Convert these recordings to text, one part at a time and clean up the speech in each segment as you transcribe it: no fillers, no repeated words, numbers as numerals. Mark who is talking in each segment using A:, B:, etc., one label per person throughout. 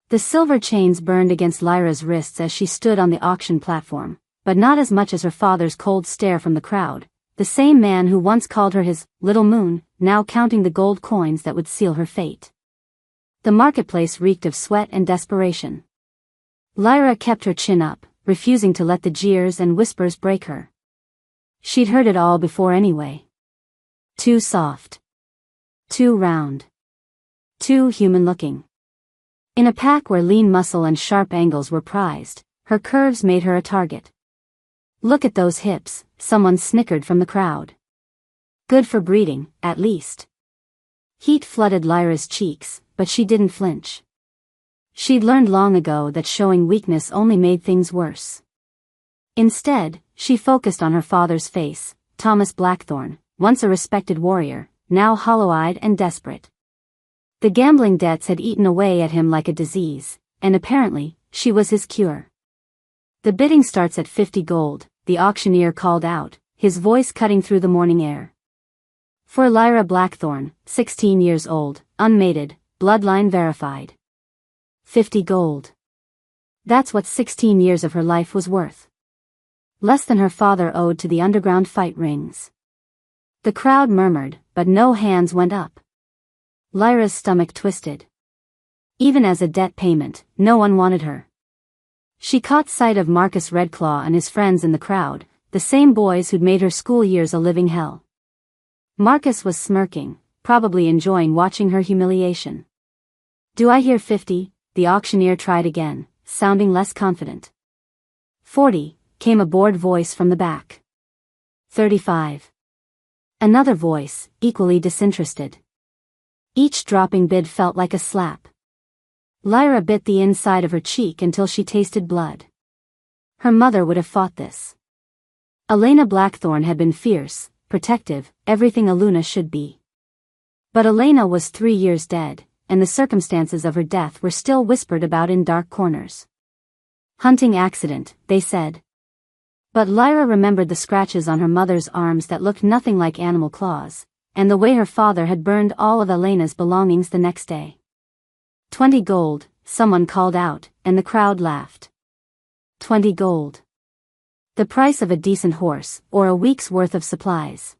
A: The silver chains burned against Lyra's wrists as she stood on the auction platform, but not as much as her father's cold stare from the crowd, the same man who once called her his little moon, now counting the gold coins that would seal her fate. The marketplace reeked of sweat and desperation. Lyra kept her chin up, refusing to let the jeers and whispers break her. She'd heard it all before anyway. Too soft. Too round. Too human-looking. In a pack where lean muscle and sharp angles were prized, her curves made her a target. "Look at those hips," someone snickered from the crowd. "Good for breeding, at least." Heat flooded Lyra's cheeks, but she didn't flinch. She'd learned long ago that showing weakness only made things worse. Instead, she focused on her father's face, Thomas Blackthorne, once a respected warrior, now hollow-eyed and desperate. The gambling debts had eaten away at him like a disease, and apparently, she was his cure. "The bidding starts at 50 gold, the auctioneer called out, his voice cutting through the morning air. For Lyra Blackthorne, 16 years old, unmated, bloodline verified. 50 gold. That's what 16 years of her life was worth. Less than her father owed to the underground fight rings. The crowd murmured, but no hands went up. Lyra's stomach twisted. Even as a debt payment, no one wanted her. She caught sight of Marcus Redclaw and his friends in the crowd, the same boys who'd made her school years a living hell. Marcus was smirking, probably enjoying watching her humiliation. "Do I hear 50? The auctioneer tried again, sounding less confident. 40, came a bored voice from the back. 35. Another voice, equally disinterested. Each dropping bid felt like a slap. Lyra bit the inside of her cheek until she tasted blood. Her mother would have fought this. Elena Blackthorne had been fierce, protective, everything a Luna should be. But Elena was 3 years dead, and the circumstances of her death were still whispered about in dark corners. Hunting accident, they said. But Lyra remembered the scratches on her mother's arms that looked nothing like animal claws, and the way her father had burned all of Elena's belongings the next day. 20 gold, someone called out, and the crowd laughed. 20 gold. The price of a decent horse, or a week's worth of supplies.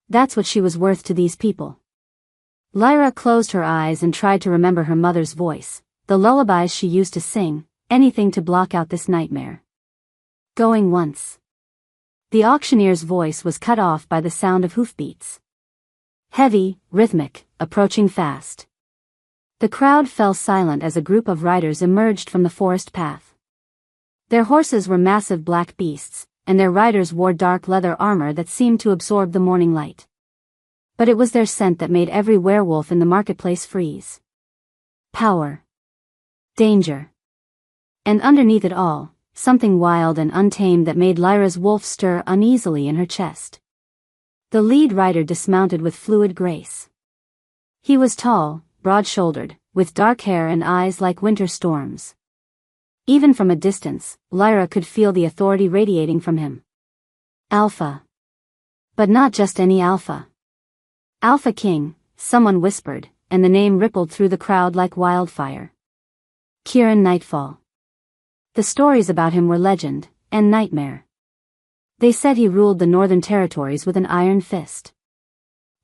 A: That's what she was worth to these people. Lyra closed her eyes and tried to remember her mother's voice, the lullabies she used to sing, anything to block out this nightmare. Going once. The auctioneer's voice was cut off by the sound of hoofbeats. Heavy, rhythmic, approaching fast. The crowd fell silent as a group of riders emerged from the forest path. Their horses were massive black beasts, and their riders wore dark leather armor that seemed to absorb the morning light. But it was their scent that made every werewolf in the marketplace freeze. Power. Danger. And underneath it all, something wild and untamed that made Lyra's wolf stir uneasily in her chest. The lead rider dismounted with fluid grace. He was tall, broad-shouldered, with dark hair and eyes like winter storms. Even from a distance, Lyra could feel the authority radiating from him. Alpha. But not just any alpha. Alpha King, someone whispered, and the name rippled through the crowd like wildfire. Kieran Nightfall. The stories about him were legend, and nightmare. They said he ruled the Northern Territories with an iron fist.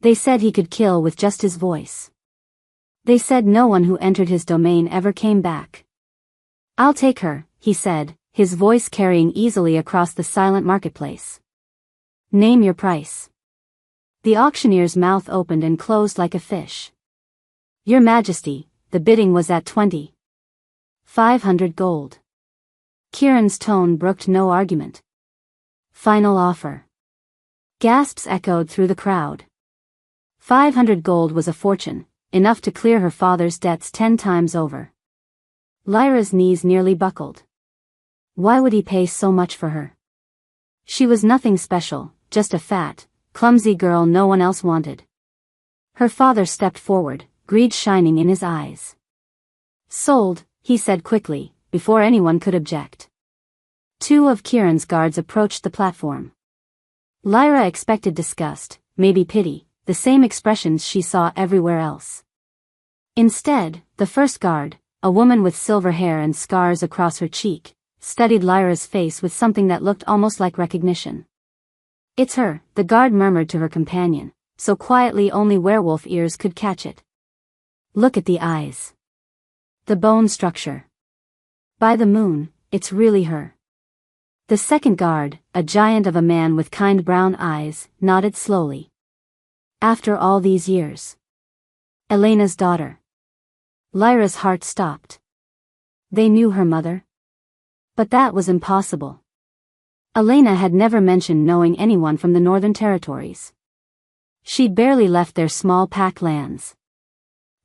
A: They said he could kill with just his voice. They said no one who entered his domain ever came back. "I'll take her," he said, his voice carrying easily across the silent marketplace. "Name your price." The auctioneer's mouth opened and closed like a fish. "Your Majesty, the bidding was at 20. 500 gold. Kieran's tone brooked no argument. "Final offer." Gasps echoed through the crowd. 500 gold was a fortune, enough to clear her father's debts 10 times over. Lyra's knees nearly buckled. Why would he pay so much for her? She was nothing special, just a fat, clumsy girl no one else wanted. Her father stepped forward, greed shining in his eyes. "Sold," he said quickly, before anyone could object. 2 of Kieran's guards approached the platform. Lyra expected disgust, maybe pity, the same expressions she saw everywhere else. Instead, the first guard, a woman with silver hair and scars across her cheek, studied Lyra's face with something that looked almost like recognition. "It's her," the guard murmured to her companion, so quietly only werewolf ears could catch it. "Look at the eyes. The bone structure. By the moon, it's really her." The second guard, a giant of a man with kind brown eyes, nodded slowly. "After all these years. Elena's daughter." Lyra's heart stopped. They knew her mother? But that was impossible. Elena had never mentioned knowing anyone from the Northern Territories. She'd barely left their small pack lands.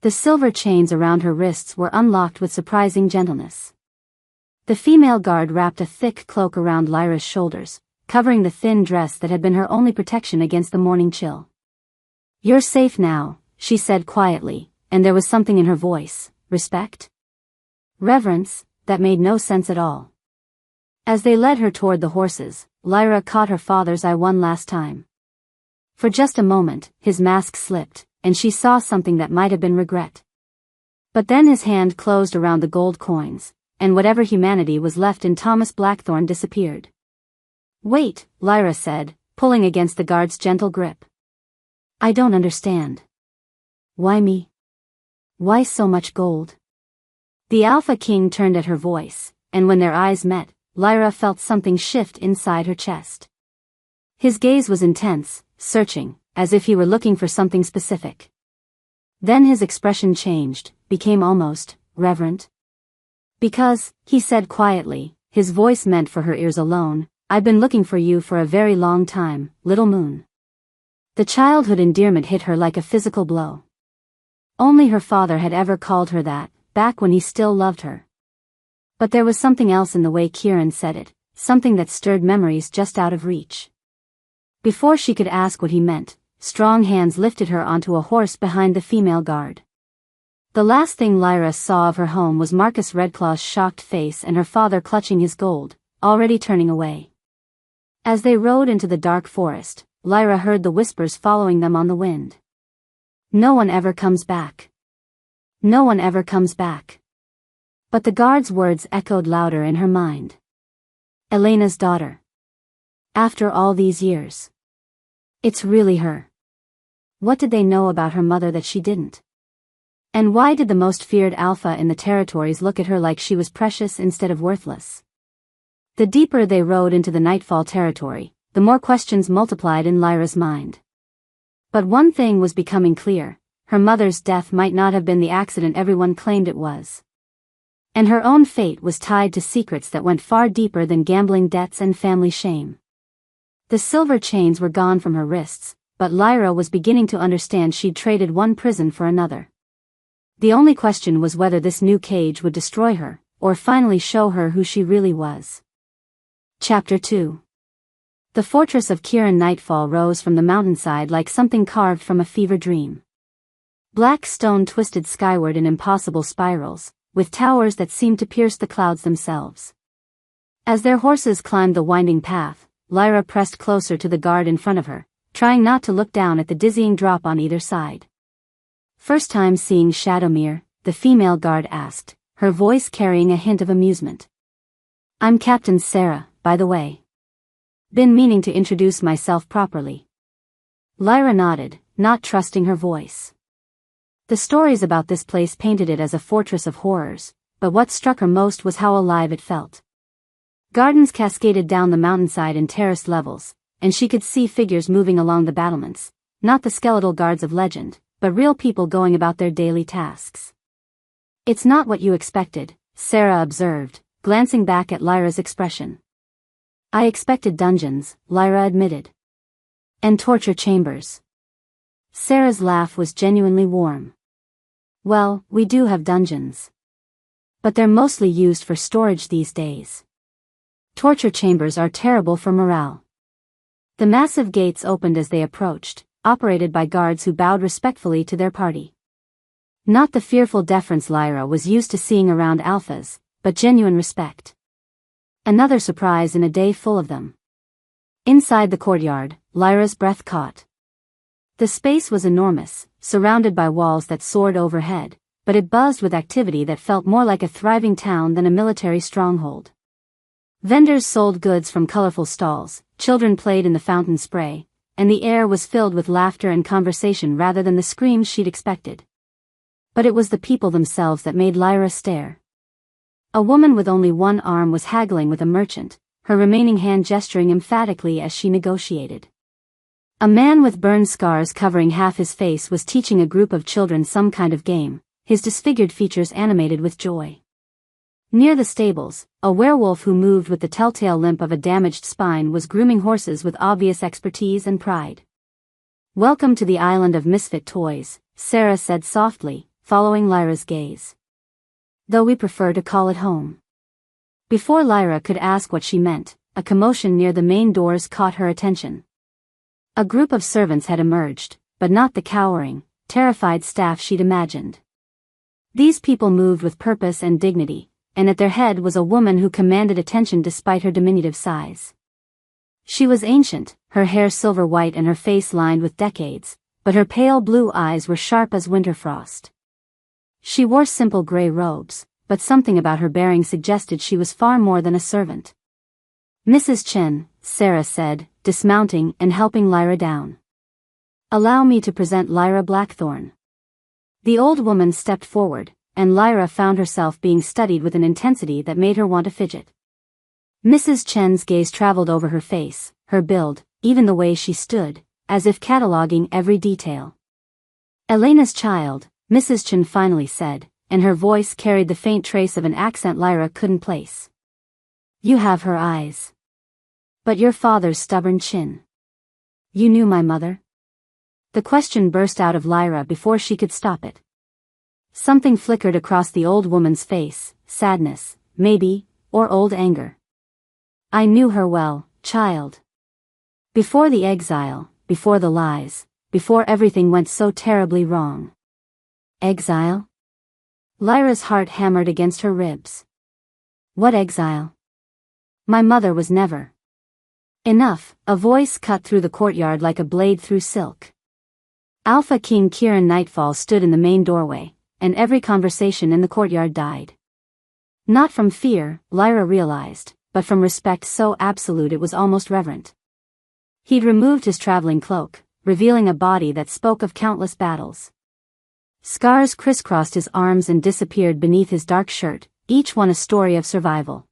A: The silver chains around her wrists were unlocked with surprising gentleness. The female guard wrapped a thick cloak around Lyra's shoulders, covering the thin dress that had been her only protection against the morning chill. "You're safe now," she said quietly, and there was something in her voice, respect? Reverence, that made no sense at all. As they led her toward the horses, Lyra caught her father's eye one last time. For just a moment, his mask slipped, and she saw something that might have been regret. But then his hand closed around the gold coins, and whatever humanity was left in Thomas Blackthorne disappeared. "Wait," Lyra said, pulling against the guard's gentle grip. "I don't understand. Why me? Why so much gold?" The Alpha King turned at her voice, and when their eyes met, Lyra felt something shift inside her chest. His gaze was intense, searching, as if he were looking for something specific. Then his expression changed, became almost reverent. "Because," he said quietly, his voice meant for her ears alone, "I've been looking for you for a very long time, little moon." The childhood endearment hit her like a physical blow. Only her father had ever called her that, back when he still loved her. But there was something else in the way Kieran said it, something that stirred memories just out of reach. Before she could ask what he meant, strong hands lifted her onto a horse behind the female guard. The last thing Lyra saw of her home was Marcus Redclaw's shocked face and her father clutching his gold, already turning away. As they rode into the dark forest, Lyra heard the whispers following them on the wind. "No one ever comes back. No one ever comes back." But the guard's words echoed louder in her mind. "Elena's daughter. After all these years. It's really her. What did they know about her mother that she didn't? And why did the most feared alpha in the territories look at her like she was precious instead of worthless?" The deeper they rode into the Nightfall territory, the more questions multiplied in Lyra's mind. But one thing was becoming clear: her mother's death might not have been the accident everyone claimed it was. And her own fate was tied to secrets that went far deeper than gambling debts and family shame. The silver chains were gone from her wrists, but Lyra was beginning to understand she'd traded one prison for another. The only question was whether this new cage would destroy her, or finally show her who she really was. Chapter 2. The fortress of Kieran Nightfall rose from the mountainside like something carved from a fever dream. Black stone twisted skyward in impossible spirals, with towers that seemed to pierce the clouds themselves. As their horses climbed the winding path, Lyra pressed closer to the guard in front of her, trying not to look down at the dizzying drop on either side. "First time seeing Shadowmere?" the female guard asked, her voice carrying a hint of amusement. "I'm Captain Sarah, by the way. Been meaning to introduce myself properly." Lyra nodded, not trusting her voice. The stories about this place painted it as a fortress of horrors, but what struck her most was how alive it felt. Gardens cascaded down the mountainside in terraced levels, and she could see figures moving along the battlements, not the skeletal guards of legend, but real people going about their daily tasks. "It's not what you expected," Sarah observed, glancing back at Lyra's expression. "I expected dungeons," Lyra admitted. "And torture chambers." Sarah's laugh was genuinely warm. "Well, we do have dungeons. But they're mostly used for storage these days. Torture chambers are terrible for morale." The massive gates opened as they approached, operated by guards who bowed respectfully to their party. Not the fearful deference Lyra was used to seeing around alphas, but genuine respect. Another surprise in a day full of them. Inside the courtyard, Lyra's breath caught. The space was enormous, surrounded by walls that soared overhead, but it buzzed with activity that felt more like a thriving town than a military stronghold. Vendors sold goods from colorful stalls, children played in the fountain spray, and the air was filled with laughter and conversation rather than the screams she'd expected. But it was the people themselves that made Lyra stare. A woman with only one arm was haggling with a merchant, her remaining hand gesturing emphatically as she negotiated. A man with burn scars covering half his face was teaching a group of children some kind of game, his disfigured features animated with joy. Near the stables, a werewolf who moved with the telltale limp of a damaged spine was grooming horses with obvious expertise and pride. "Welcome to the island of misfit toys," Sarah said softly, following Lyra's gaze. "Though we prefer to call it home." Before Lyra could ask what she meant, a commotion near the main doors caught her attention. A group of servants had emerged, but not the cowering, terrified staff she'd imagined. These people moved with purpose and dignity, and at their head was a woman who commanded attention despite her diminutive size. She was ancient, her hair silver white and her face lined with decades, but her pale blue eyes were sharp as winter frost. She wore simple gray robes, but something about her bearing suggested she was far more than a servant. "Mrs. Chen," Sarah said, dismounting and helping Lyra down. "Allow me to present Lyra Blackthorn." The old woman stepped forward, and Lyra found herself being studied with an intensity that made her want to fidget. Mrs. Chen's gaze traveled over her face, her build, even the way she stood, as if cataloging every detail. "Elena's child," Mrs. Chen finally said, and her voice carried the faint trace of an accent Lyra couldn't place. "You have her eyes. But your father's stubborn chin. You knew my mother?" The question burst out of Lyra before she could stop it. Something flickered across the old woman's face, sadness, maybe, or old anger. "I knew her well, child. Before the exile, before the lies, before everything went so terribly wrong." "Exile?" Lyra's heart hammered against her ribs. "What exile? My mother was never." "Enough," a voice cut through the courtyard like a blade through silk. Alpha King Kiran Nightfall stood in the main doorway, and every conversation in the courtyard died. Not from fear, Lyra realized, but from respect so absolute it was almost reverent. He'd removed his traveling cloak, revealing a body that spoke of countless battles. Scars crisscrossed his arms and disappeared beneath his dark shirt, each one a story of survival.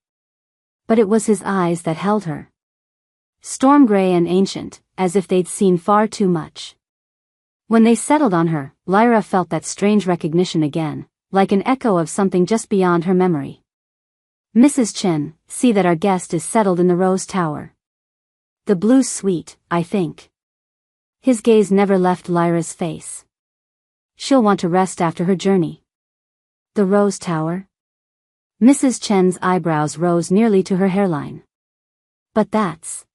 A: But it was his eyes that held her. Storm gray and ancient, as if they'd seen far too much. When they settled on her, Lyra felt that strange recognition again, like an echo of something just beyond her memory. "Mrs. Chen, see that our guest is settled in the Rose Tower. The Blue Suite, I think." His gaze never left Lyra's face. "She'll want to rest after her journey." "The Rose Tower?" Mrs. Chen's eyebrows rose nearly to her hairline. "But that's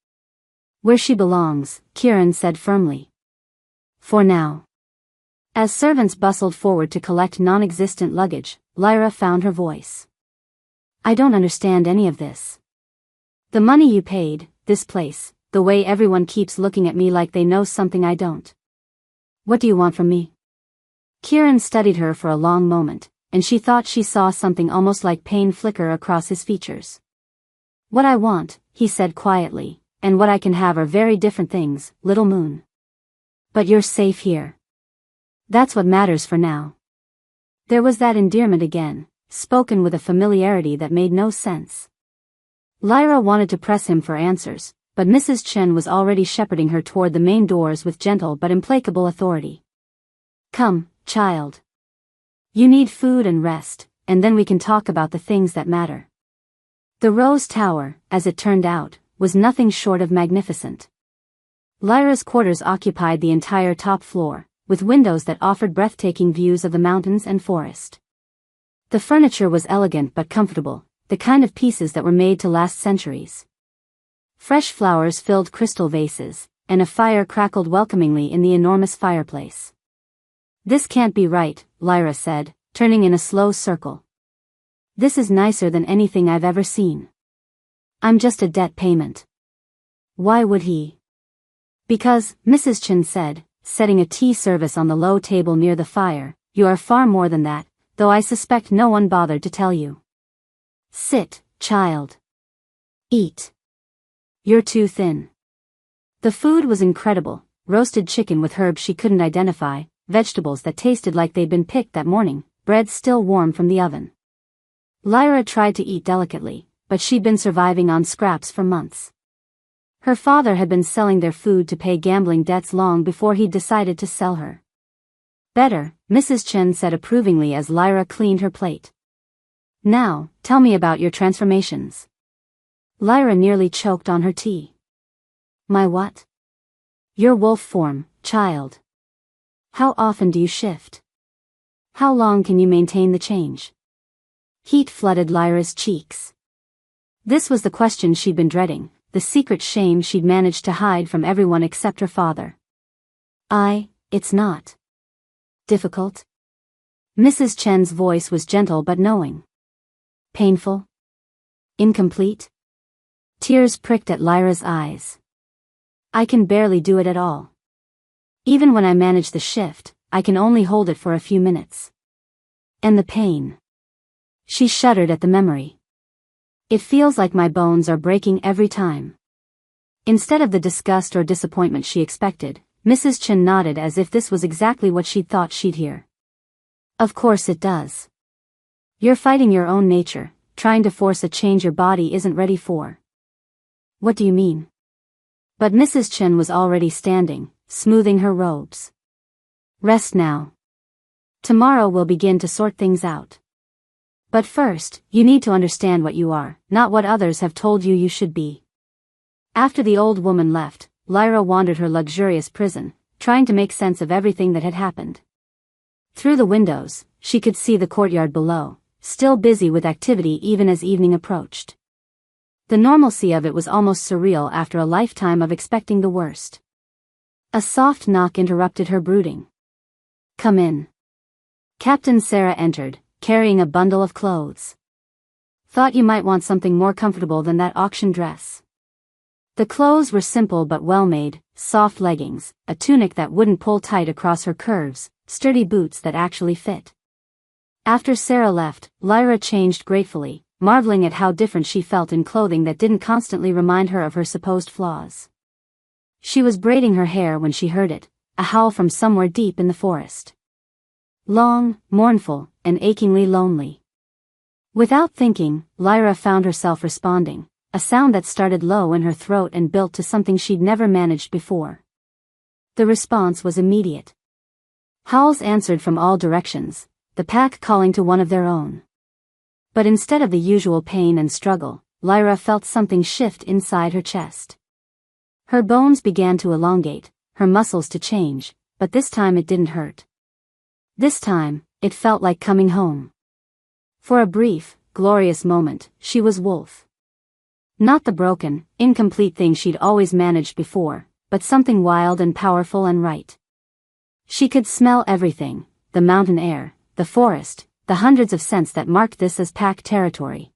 A: where she belongs," Kiran said firmly. "For now." As servants bustled forward to collect non-existent luggage, Lyra found her voice. "I don't understand any of this. The money you paid, this place, the way everyone keeps looking at me like they know something I don't. What do you want from me?" Kiran studied her for a long moment, and she thought she saw something almost like pain flicker across his features. "What I want," he said quietly, "and what I can have are very different things, little moon. But you're safe here. That's what matters for now." There was that endearment again, spoken with a familiarity that made no sense. Lyra wanted to press him for answers, but Mrs. Chen was already shepherding her toward the main doors with gentle but implacable authority. "Come, child. You need food and rest, and then we can talk about the things that matter." The Rose Tower, as it turned out, was nothing short of magnificent. Lyra's quarters occupied the entire top floor, with windows that offered breathtaking views of the mountains and forest. The furniture was elegant but comfortable, the kind of pieces that were made to last centuries. Fresh flowers filled crystal vases, and a fire crackled welcomingly in the enormous fireplace. "This can't be right," Lyra said, turning in a slow circle. "This is nicer than anything I've ever seen. I'm just a debt payment." "Why would he?" "Because," Mrs. Chen said, setting a tea service on the low table near the fire, "you are far more than that. though I suspect no one bothered to tell you. Sit, child. Eat. You're too thin. The food was incredible: roasted chicken with herbs she couldn't identify, vegetables that tasted like they'd been picked that morning, bread still warm from the oven. Lyra tried to eat delicately, but she'd been surviving on scraps for months. Her father had been selling their food to pay gambling debts long before he'd decided to sell her. Better, Mrs. Chen said approvingly as Lyra cleaned her plate. Now, tell me about your transformations. Lyra nearly choked on her tea. My what? Your wolf form, child. How often do you shift? How long can you maintain the change? Heat flooded Lyra's cheeks. This was the question she'd been dreading, the secret shame she'd managed to hide from everyone except her father. It's not difficult. Mrs. Chen's voice was gentle but knowing. Painful? Incomplete? Tears pricked at Lyra's eyes. I can barely do it at all. Even when I manage the shift, I can only hold it for a few minutes. And the pain. She shuddered at the memory. It feels like my bones are breaking every time. Instead of the disgust or disappointment she expected, Mrs. Chen nodded as if this was exactly what she'd thought she'd hear. Of course it does. You're fighting your own nature, trying to force a change your body isn't ready for. What do you mean? But Mrs. Chen was already standing, smoothing her robes. Rest now. Tomorrow we'll begin to sort things out. But first, you need to understand what you are, not what others have told you you should be. After the old woman left, Lyra wandered her luxurious prison, trying to make sense of everything that had happened. Through the windows, she could see the courtyard below, still busy with activity even as evening approached. The normalcy of it was almost surreal after a lifetime of expecting the worst. A soft knock interrupted her brooding. Come in. Captain Sarah entered, carrying a bundle of clothes. Thought you might want something more comfortable than that auction dress. The clothes were simple but well-made: soft leggings, a tunic that wouldn't pull tight across her curves, sturdy boots that actually fit. After Sarah left, Lyra changed gratefully, marveling at how different she felt in clothing that didn't constantly remind her of her supposed flaws. She was braiding her hair when she heard it, a howl from somewhere deep in the forest. Long, mournful, and achingly lonely. Without thinking, Lyra found herself responding, a sound that started low in her throat and built to something she'd never managed before. The response was immediate. Howls answered from all directions, the pack calling to one of their own. But instead of the usual pain and struggle, Lyra felt something shift inside her chest. Her bones began to elongate, her muscles to change, but this time it didn't hurt. This time, it felt like coming home. For a brief, glorious moment, she was Wolf. Not the broken, incomplete thing she'd always managed before, but something wild and powerful and right. She could smell everything: the mountain air, the forest, the hundreds of scents that marked this as pack territory.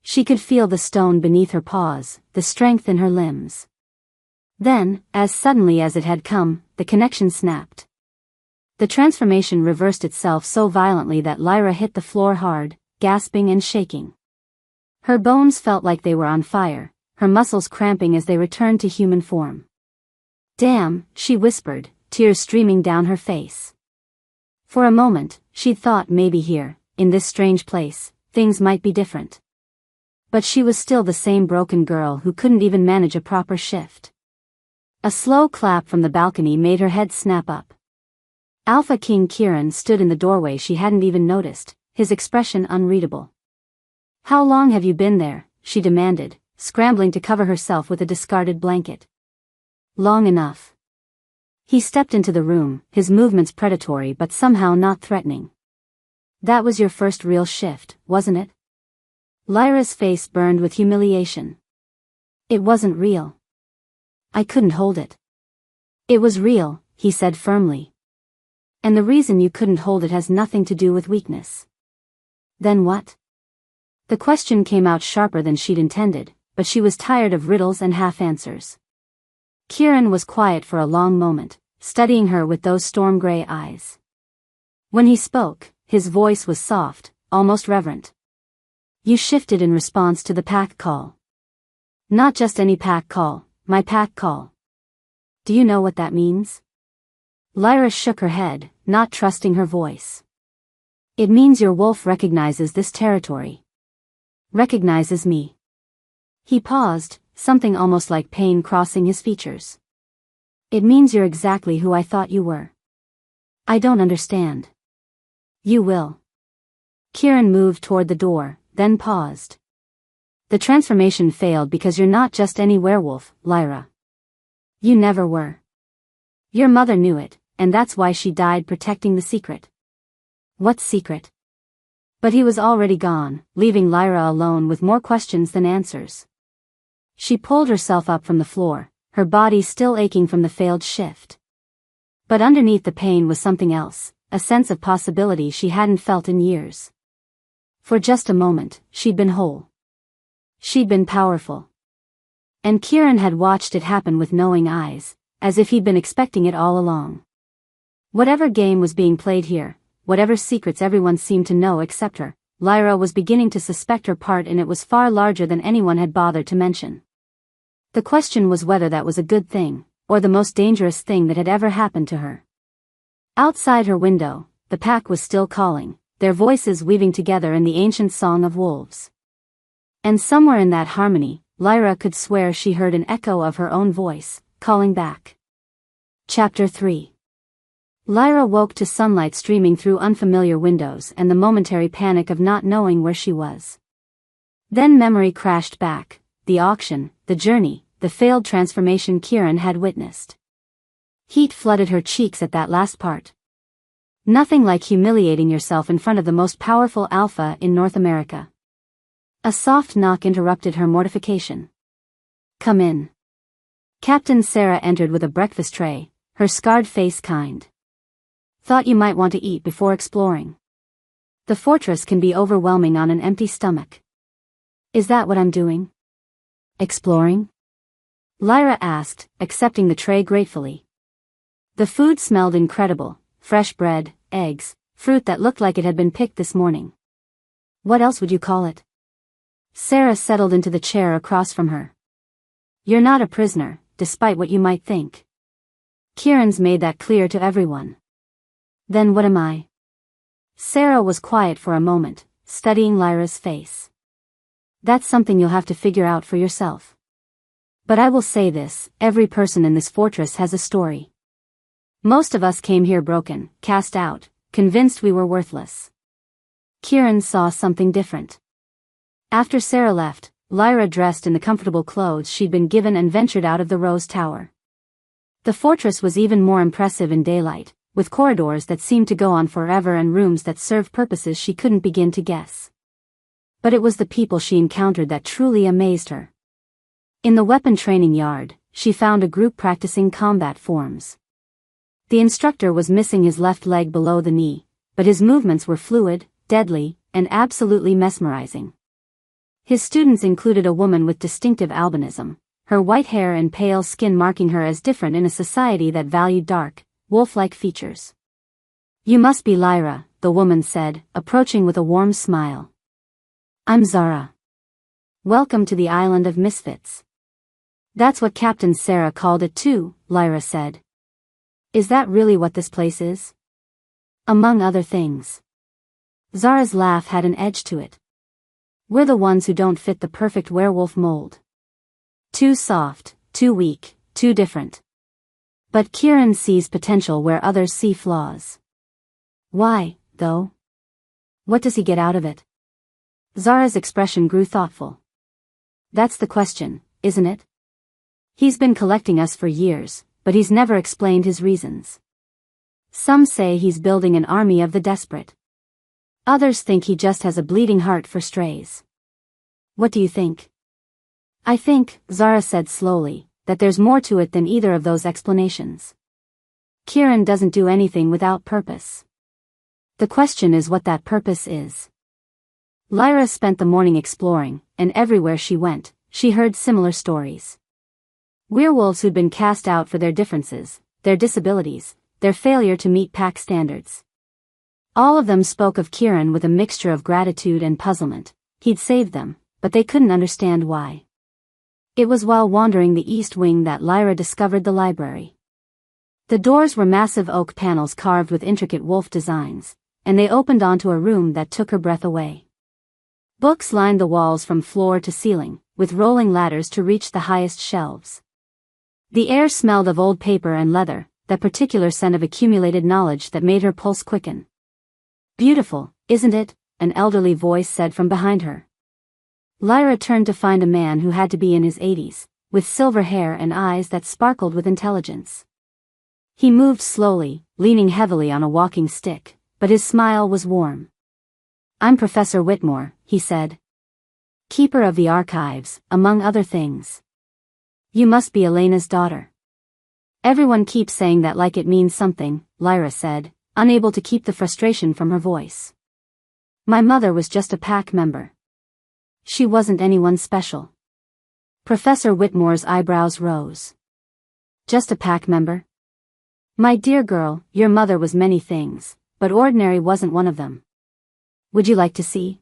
A: She could feel the stone beneath her paws, the strength in her limbs. Then, as suddenly as it had come, the connection snapped. The transformation reversed itself so violently that Lyra hit the floor hard, gasping and shaking. Her bones felt like they were on fire, her muscles cramping as they returned to human form. Damn, she whispered, tears streaming down her face. For a moment, she'd thought maybe here, in this strange place, things might be different. But she was still the same broken girl who couldn't even manage a proper shift. A slow clap from the balcony made her head snap up. Alpha King Kieran stood in the doorway. She hadn't even noticed, his expression unreadable. How long have you been there? She demanded, scrambling to cover herself with a discarded blanket. Long enough. He stepped into the room, his movements predatory but somehow not threatening. That was your first real shift, wasn't it? Lyra's face burned with humiliation. It wasn't real. I couldn't hold it. It was real, he said firmly. And the reason you couldn't hold it has nothing to do with weakness. Then what? The question came out sharper than she'd intended, but she was tired of riddles and half-answers. Kieran was quiet for a long moment, studying her with those storm-gray eyes. When he spoke, His voice was soft, almost reverent. You shifted in response to the pack call. Not just any pack call, my pack call. Do you know what that means? Lyra shook her head, not trusting her voice. It means your wolf recognizes this territory. Recognizes me. He paused, something almost like pain crossing his features. It means you're exactly who I thought you were. I don't understand. You will. Kieran moved toward the door, then paused. The transformation failed because you're not just any werewolf, Lyra. You never were. Your mother knew it, and that's why she died protecting the secret. What secret? But he was already gone, leaving Lyra alone with more questions than answers. She pulled herself up from the floor, her body still aching from the failed shift. But underneath the pain was something else, a sense of possibility she hadn't felt in years. For just a moment, she'd been whole. She'd been powerful. And Kieran had watched it happen with knowing eyes, as if he'd been expecting it all along. Whatever game was being played here, whatever secrets everyone seemed to know except her, Lyra was beginning to suspect her part in it was far larger than anyone had bothered to mention. The question was whether that was a good thing, or the most dangerous thing that had ever happened to her. Outside her window, the pack was still calling, their voices weaving together in the ancient song of wolves. And somewhere in that harmony, Lyra could swear she heard an echo of her own voice, calling back. Chapter 3. Lyra woke to sunlight streaming through unfamiliar windows and the momentary panic of not knowing where she was. Then memory crashed back, the auction, the journey, the failed transformation Kieran had witnessed. Heat flooded her cheeks at that last part. Nothing like humiliating yourself in front of the most powerful alpha in North America. A soft knock interrupted her mortification. Come in. Captain Sarah entered with a breakfast tray, her scarred face kind. Thought you might want to eat before exploring. The fortress can be overwhelming on an empty stomach. Is that what I'm doing? Exploring? Lyra asked, accepting the tray gratefully. The food smelled incredible, fresh bread, eggs, fruit that looked like it had been picked this morning. What else would you call it? Sarah settled into the chair across from her. You're not a prisoner, despite what you might think. Kieran's made that clear to everyone. Then what am I? Sarah was quiet for a moment, studying Lyra's face. That's something you'll have to figure out for yourself. But I will say this, every person in this fortress has a story. Most of us came here broken, cast out, convinced we were worthless. Kieran saw something different. After Sarah left, Lyra dressed in the comfortable clothes she'd been given and ventured out of the Rose Tower. The fortress was even more impressive in daylight, with corridors that seemed to go on forever and rooms that served purposes she couldn't begin to guess. But it was the people she encountered that truly amazed her. In the weapon training yard, she found a group practicing combat forms. The instructor was missing his left leg below the knee, but his movements were fluid, deadly, and absolutely mesmerizing. His students included a woman with distinctive albinism, her white hair and pale skin marking her as different in a society that valued dark, wolf-like features. You must be Lyra, the woman said, approaching with a warm smile. I'm Zara. Welcome to the island of misfits. That's what Captain Sarah called it too, Lyra said. Is that really what this place is? Among other things. Zara's laugh had an edge to it. We're the ones who don't fit the perfect werewolf mold. Too soft, too weak, too different. But Kieran sees potential where others see flaws. Why, though? What does he get out of it? Zara's expression grew thoughtful. That's the question, isn't it? He's been collecting us for years, but he's never explained his reasons. Some say he's building an army of the desperate. Others think he just has a bleeding heart for strays. What do you think? I think, Zara said slowly, that there's more to it than either of those explanations. Kieran doesn't do anything without purpose. The question is what that purpose is. Lyra spent the morning exploring, and everywhere she went, she heard similar stories. Werewolves who'd been cast out for their differences, their disabilities, their failure to meet pack standards. All of them spoke of Kieran with a mixture of gratitude and puzzlement. He'd saved them, but they couldn't understand why. It was while wandering the east wing that Lyra discovered the library. The doors were massive oak panels carved with intricate wolf designs, and they opened onto a room that took her breath away. Books lined the walls from floor to ceiling, with rolling ladders to reach the highest shelves. The air smelled of old paper and leather, that particular scent of accumulated knowledge that made her pulse quicken. "Beautiful, isn't it?" an elderly voice said from behind her. Lyra turned to find a man who had to be in his 80s, with silver hair and eyes that sparkled with intelligence. He moved slowly, leaning heavily on a walking stick, but his smile was warm. "I'm Professor Whitmore," he said. "Keeper of the archives, among other things. You must be Elena's daughter." "Everyone keeps saying that like it means something," Lyra said, unable to keep the frustration from her voice. "My mother was just a pack member. She wasn't anyone special." Professor Whitmore's eyebrows rose. "Just a pack member? My dear girl, your mother was many things, but ordinary wasn't one of them. Would you like to see?"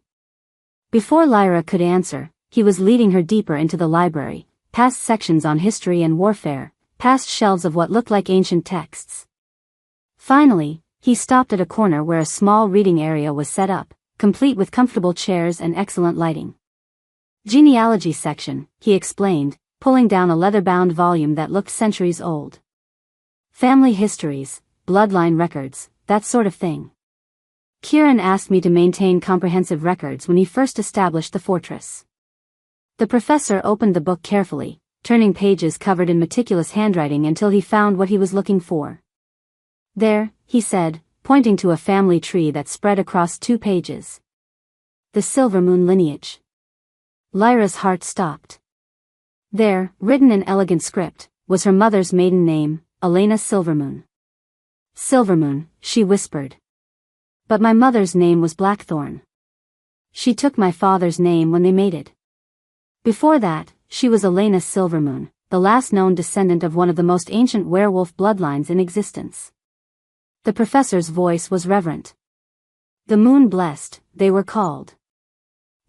A: Before Lyra could answer, he was leading her deeper into the library, past sections on history and warfare, past shelves of what looked like ancient texts. Finally, he stopped at a corner where a small reading area was set up, complete with comfortable chairs and excellent lighting. "Genealogy section," he explained, pulling down a leather-bound volume that looked centuries old. "Family histories, bloodline records, that sort of thing. Kieran asked me to maintain comprehensive records when he first established the fortress." The professor opened the book carefully, turning pages covered in meticulous handwriting until he found what he was looking for. "There," he said, pointing to a family tree that spread across 2 pages. "The Silvermoon lineage." Lyra's heart stopped. There, written in elegant script, was her mother's maiden name, Elena Silvermoon. "Silvermoon," she whispered. "But my mother's name was Blackthorn. She took my father's name when they mated. Before that, she was Elena Silvermoon, the last known descendant of one of the most ancient werewolf bloodlines in existence." The professor's voice was reverent. "The Moon Blessed, they were called.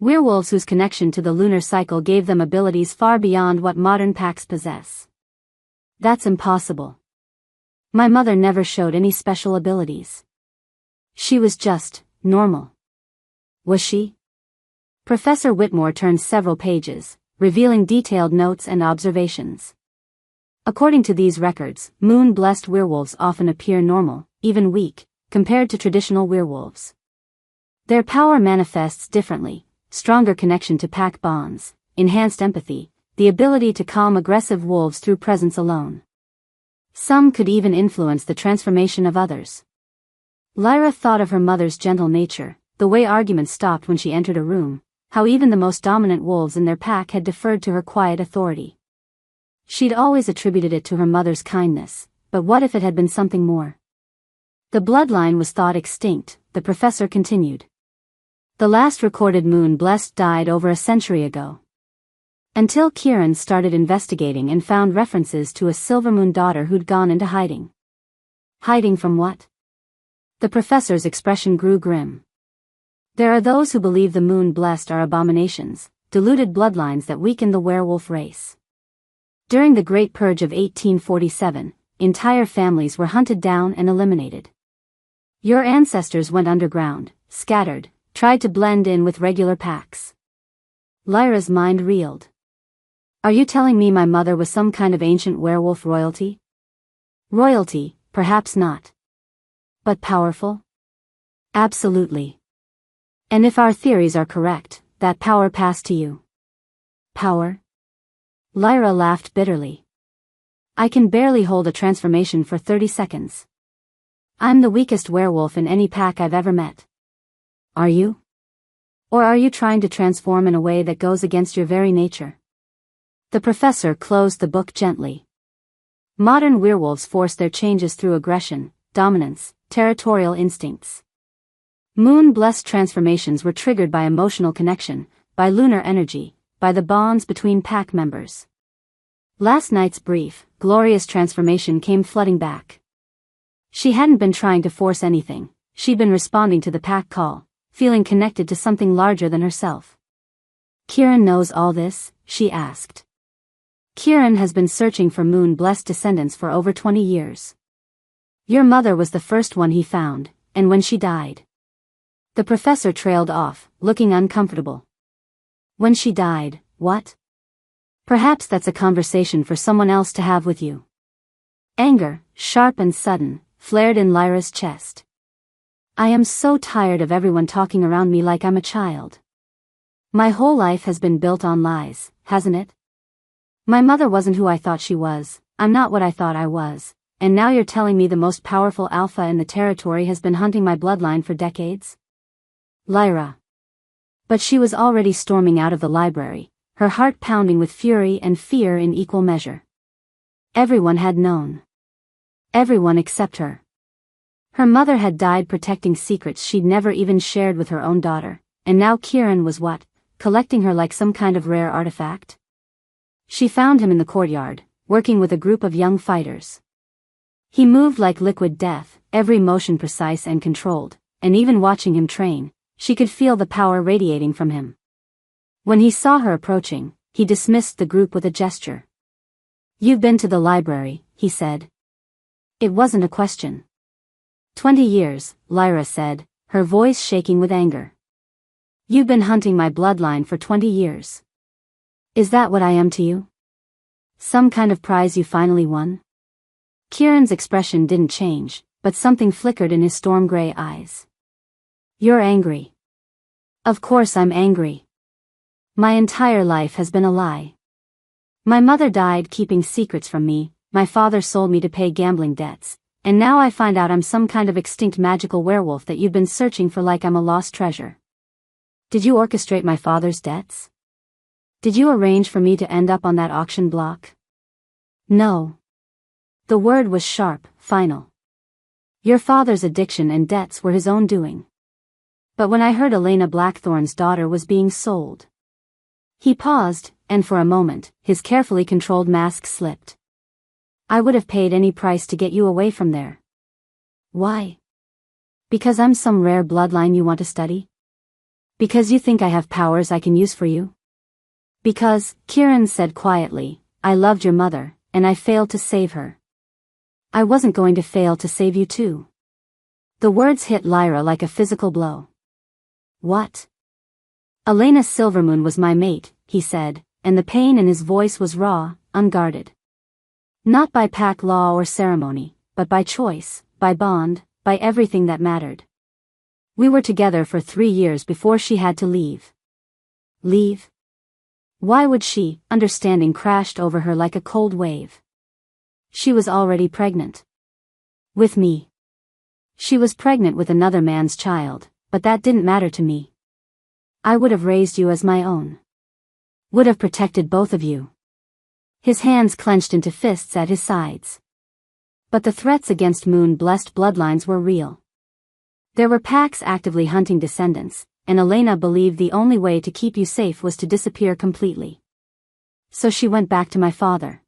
A: Werewolves whose connection to the lunar cycle gave them abilities far beyond what modern packs possess." "That's impossible. My mother never showed any special abilities. She was just normal." "Was she?" Professor Whitmore turned several pages, revealing detailed notes and observations. "According to these records, moon-blessed werewolves often appear normal, even weak, compared to traditional werewolves. Their power manifests differently: stronger connection to pack bonds, enhanced empathy, the ability to calm aggressive wolves through presence alone. Some could even influence the transformation of others." Lyra thought of her mother's gentle nature, the way arguments stopped when she entered a room, how even the most dominant wolves in their pack had deferred to her quiet authority. She'd always attributed it to her mother's kindness, but what if it had been something more? "The bloodline was thought extinct," the professor continued. "The last recorded moon-blessed died over a century ago. Until Kieran started investigating and found references to a Silvermoon daughter who'd gone into hiding." "Hiding from what?" The professor's expression grew grim. "There are those who believe the moon-blessed are abominations, deluded bloodlines that weaken the werewolf race. During the Great Purge of 1847, entire families were hunted down and eliminated. Your ancestors went underground, scattered, tried to blend in with regular packs." Lyra's mind reeled. "Are you telling me my mother was some kind of ancient werewolf royalty?" "Royalty, perhaps not. But powerful?" "Absolutely. And if our theories are correct, that power passed to you." "Power?" Lyra laughed bitterly. "I can barely hold a transformation for 30 seconds. I'm the weakest werewolf in any pack I've ever met." "Are you? Or are you trying to transform in a way that goes against your very nature?" The professor closed the book gently. "Modern werewolves force their changes through aggression, dominance, territorial instincts. Moon-blessed transformations were triggered by emotional connection, by lunar energy, by the bonds between pack members. Last night's brief, glorious transformation came flooding back. She hadn't been trying to force anything, She'd been responding to the pack call, feeling connected to something larger than herself. Kieran knows all this, she asked. Kieran has been searching for moon-blessed descendants for over 20 years. Your mother was the first one he found, and when she died. The professor trailed off, looking uncomfortable. When she died, what? Perhaps that's a conversation for someone else to have with you. Anger, sharp and sudden, flared in Lyra's chest. I am so tired of everyone talking around me like I'm a child. My whole life has been built on lies, hasn't it? My mother wasn't who I thought she was, I'm not what I thought I was, and now you're telling me the most powerful alpha in the territory has been hunting my bloodline for decades? Lyra. But she was already storming out of the library, her heart pounding with fury and fear in equal measure. Everyone had known. Everyone except her. Her mother had died protecting secrets she'd never even shared with her own daughter, and now Kieran was what, collecting her like some kind of rare artifact? She found him in the courtyard, working with a group of young fighters. He moved like liquid death, every motion precise and controlled, and even watching him train, she could feel the power radiating from him. When he saw her approaching, he dismissed the group with a gesture. You've been to the library, he said. It wasn't a question. 20 years, Lyra said, her voice shaking with anger. You've been hunting my bloodline for 20 years. Is that what I am to you? Some kind of prize you finally won? Kieran's expression didn't change, but something flickered in his storm-gray eyes. You're angry. Of course I'm angry. My entire life has been a lie. My mother died keeping secrets from me, my father sold me to pay gambling debts, and now I find out I'm some kind of extinct magical werewolf that you've been searching for like I'm a lost treasure. Did you orchestrate my father's debts? Did you arrange for me to end up on that auction block? No. The word was sharp, final. Your father's addiction and debts were his own doing. But when I heard Elena Blackthorn's daughter was being sold. He paused, and for a moment, his carefully controlled mask slipped. I would have paid any price to get you away from there. Why? Because I'm some rare bloodline you want to study? Because you think I have powers I can use for you? Because, Kieran said quietly, I loved your mother, and I failed to save her. I wasn't going to fail to save you too. The words hit Lyra like a physical blow. What? Elena Silvermoon was my mate, he said, and the pain in his voice was raw, unguarded. Not by pack law or ceremony, but by choice, by bond, by everything that mattered. We were together for 3 years before she had to leave. Leave? Why would she? Understanding crashed over her like a cold wave. She was already pregnant. With me. She was pregnant with another man's child, but that didn't matter to me. I would have raised you as my own. Would have protected both of you. His hands clenched into fists at his sides. But the threats against moon-blessed bloodlines were real. There were packs actively hunting descendants, and Elena believed the only way to keep you safe was to disappear completely. So she went back to my father.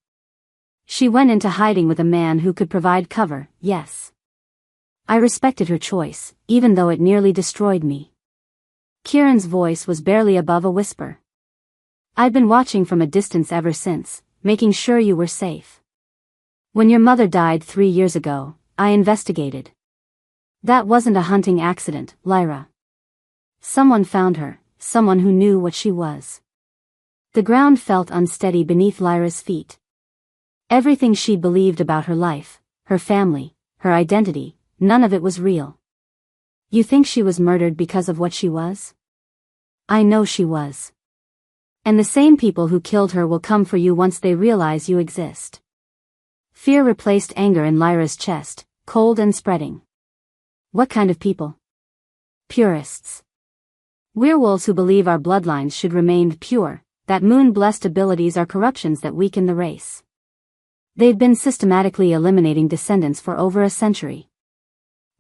A: She went into hiding with a man who could provide cover, yes. I respected her choice, even though it nearly destroyed me. Kieran's voice was barely above a whisper. I'd been watching from a distance ever since, making sure you were safe. When your mother died 3 years ago, I investigated. That wasn't a hunting accident, Lyra. Someone found her, someone who knew what she was. The ground felt unsteady beneath Lyra's feet. Everything she believed about her life, her family, her identity, none of it was real. You think she was murdered because of what she was? I know she was. And the same people who killed her will come for you once they realize you exist. Fear replaced anger in Lyra's chest, cold and spreading. What kind of people? Purists. Werewolves who believe our bloodlines should remain pure, that moon-blessed abilities are corruptions that weaken the race. They've been systematically eliminating descendants for over a century.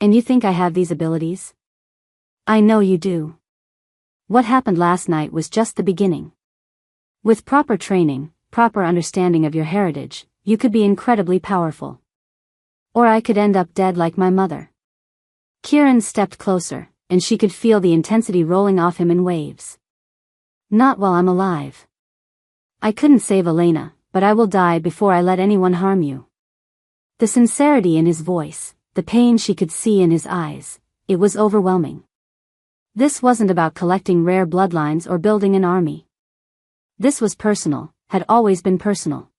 A: And you think I have these abilities? I know you do. What happened last night was just the beginning. With proper training, proper understanding of your heritage, you could be incredibly powerful. Or I could end up dead like my mother. Kieran stepped closer, and she could feel the intensity rolling off him in waves. Not while I'm alive. I couldn't save Elena, but I will die before I let anyone harm you. The sincerity in his voice, the pain she could see in his eyes, it was overwhelming. This wasn't about collecting rare bloodlines or building an army. This was personal, had always been personal.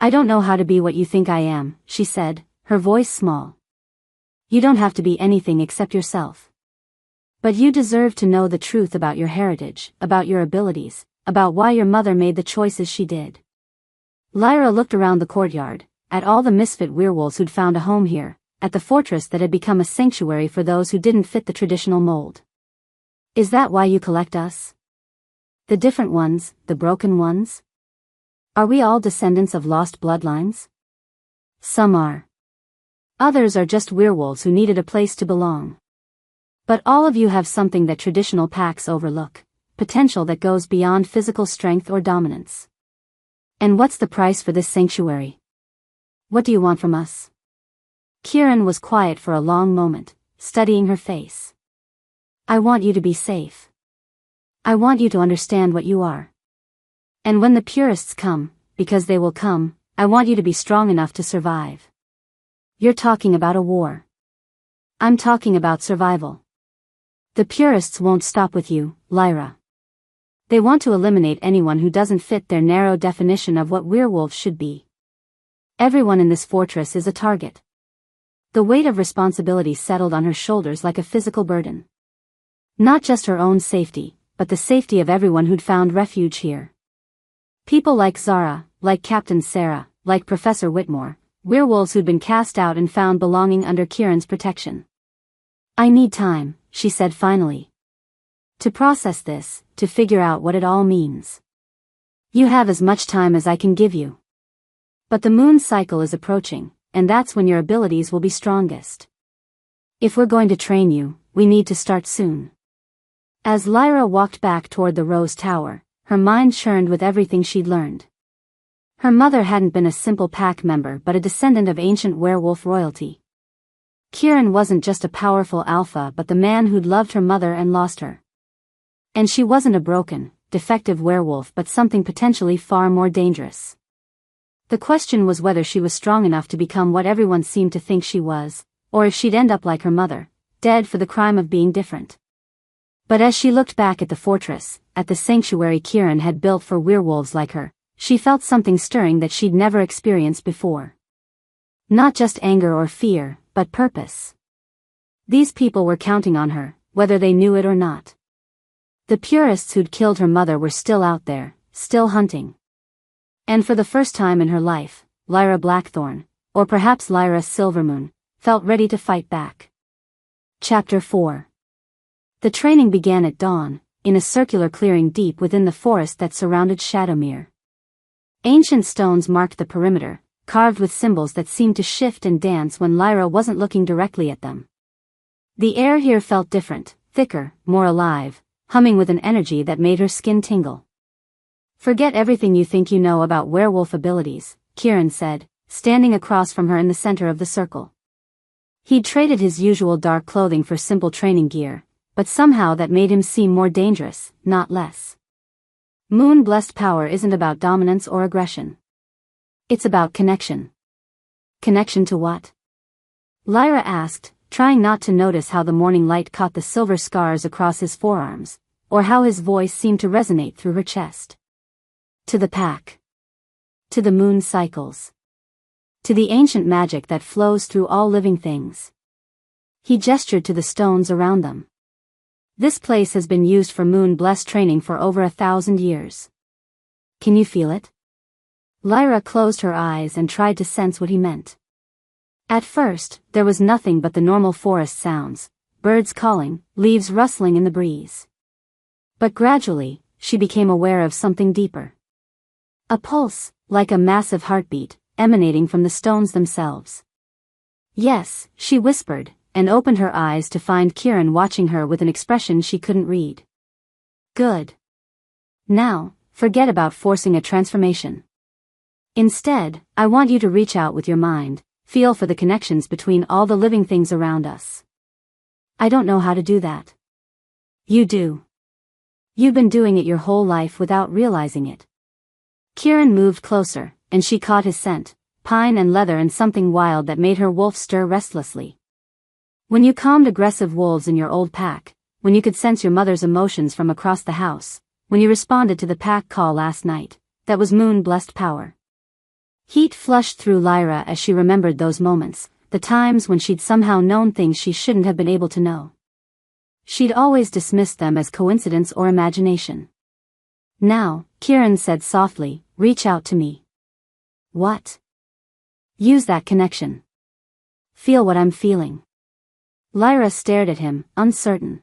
A: I don't know how to be what you think I am, she said, her voice small. You don't have to be anything except yourself. But you deserve to know the truth about your heritage, about your abilities, about why your mother made the choices she did. Lyra looked around the courtyard, at all the misfit werewolves who'd found a home here, at the fortress that had become a sanctuary for those who didn't fit the traditional mold. Is that why you collect us? The different ones, the broken ones? Are we all descendants of lost bloodlines? Some are. Others are just werewolves who needed a place to belong. But all of you have something that traditional packs overlook, potential that goes beyond physical strength or dominance. And what's the price for this sanctuary? What do you want from us? Kieran was quiet for a long moment, studying her face. I want you to be safe. I want you to understand what you are. And when the purists come, because they will come, I want you to be strong enough to survive. You're talking about a war. I'm talking about survival. The purists won't stop with you, Lyra. They want to eliminate anyone who doesn't fit their narrow definition of what werewolves should be. Everyone in this fortress is a target. The weight of responsibility settled on her shoulders like a physical burden. Not just her own safety, but the safety of everyone who'd found refuge here. People like Zara, like Captain Sarah, like Professor Whitmore, werewolves who'd been cast out and found belonging under Kieran's protection. I need time, she said finally. To process this, to figure out what it all means. You have as much time as I can give you. But the moon cycle is approaching, and that's when your abilities will be strongest. If we're going to train you, we need to start soon. As Lyra walked back toward the Rose Tower, her mind churned with everything she'd learned. Her mother hadn't been a simple pack member but a descendant of ancient werewolf royalty. Kieran wasn't just a powerful alpha but the man who'd loved her mother and lost her. And she wasn't a broken, defective werewolf but something potentially far more dangerous. The question was whether she was strong enough to become what everyone seemed to think she was, or if she'd end up like her mother, dead for the crime of being different. But as she looked back at the fortress, at the sanctuary Kieran had built for werewolves like her, she felt something stirring that she'd never experienced before. Not just anger or fear, but purpose. These people were counting on her, whether they knew it or not. The purists who'd killed her mother were still out there, still hunting. And for the first time in her life, Lyra Blackthorn, or perhaps Lyra Silvermoon, felt ready to fight back. Chapter 4. The training began at dawn, in a circular clearing deep within the forest that surrounded Shadowmere. Ancient stones marked the perimeter, carved with symbols that seemed to shift and dance when Lyra wasn't looking directly at them. The air here felt different, thicker, more alive, humming with an energy that made her skin tingle. Forget everything you think you know about werewolf abilities, Kieran said, standing across from her in the center of the circle. He'd traded his usual dark clothing for simple training gear, but somehow that made him seem more dangerous, not less. Moon-blessed power isn't about dominance or aggression. It's about connection. Connection to what? Lyra asked, trying not to notice how the morning light caught the silver scars across his forearms, or how his voice seemed to resonate through her chest. To the pack. To the moon cycles. To the ancient magic that flows through all living things. He gestured to the stones around them. This place has been used for moon-blessed training for over 1,000 years. Can you feel it? Lyra closed her eyes and tried to sense what he meant. At first, there was nothing but the normal forest sounds, birds calling, leaves rustling in the breeze. But gradually, she became aware of something deeper. A pulse, like a massive heartbeat, emanating from the stones themselves. Yes, she whispered, and opened her eyes to find Kieran watching her with an expression she couldn't read. Good. Now, forget about forcing a transformation. Instead, I want you to reach out with your mind, feel for the connections between all the living things around us. I don't know how to do that. You do. You've been doing it your whole life without realizing it. Kieran moved closer, and she caught his scent, pine and leather and something wild that made her wolf stir restlessly. When you calmed aggressive wolves in your old pack, when you could sense your mother's emotions from across the house, when you responded to the pack call last night, that was moon-blessed power. Heat flushed through Lyra as she remembered those moments, the times when she'd somehow known things she shouldn't have been able to know. She'd always dismissed them as coincidence or imagination. Now, Kieran said softly, reach out to me. What? Use that connection. Feel what I'm feeling. Lyra stared at him, uncertain.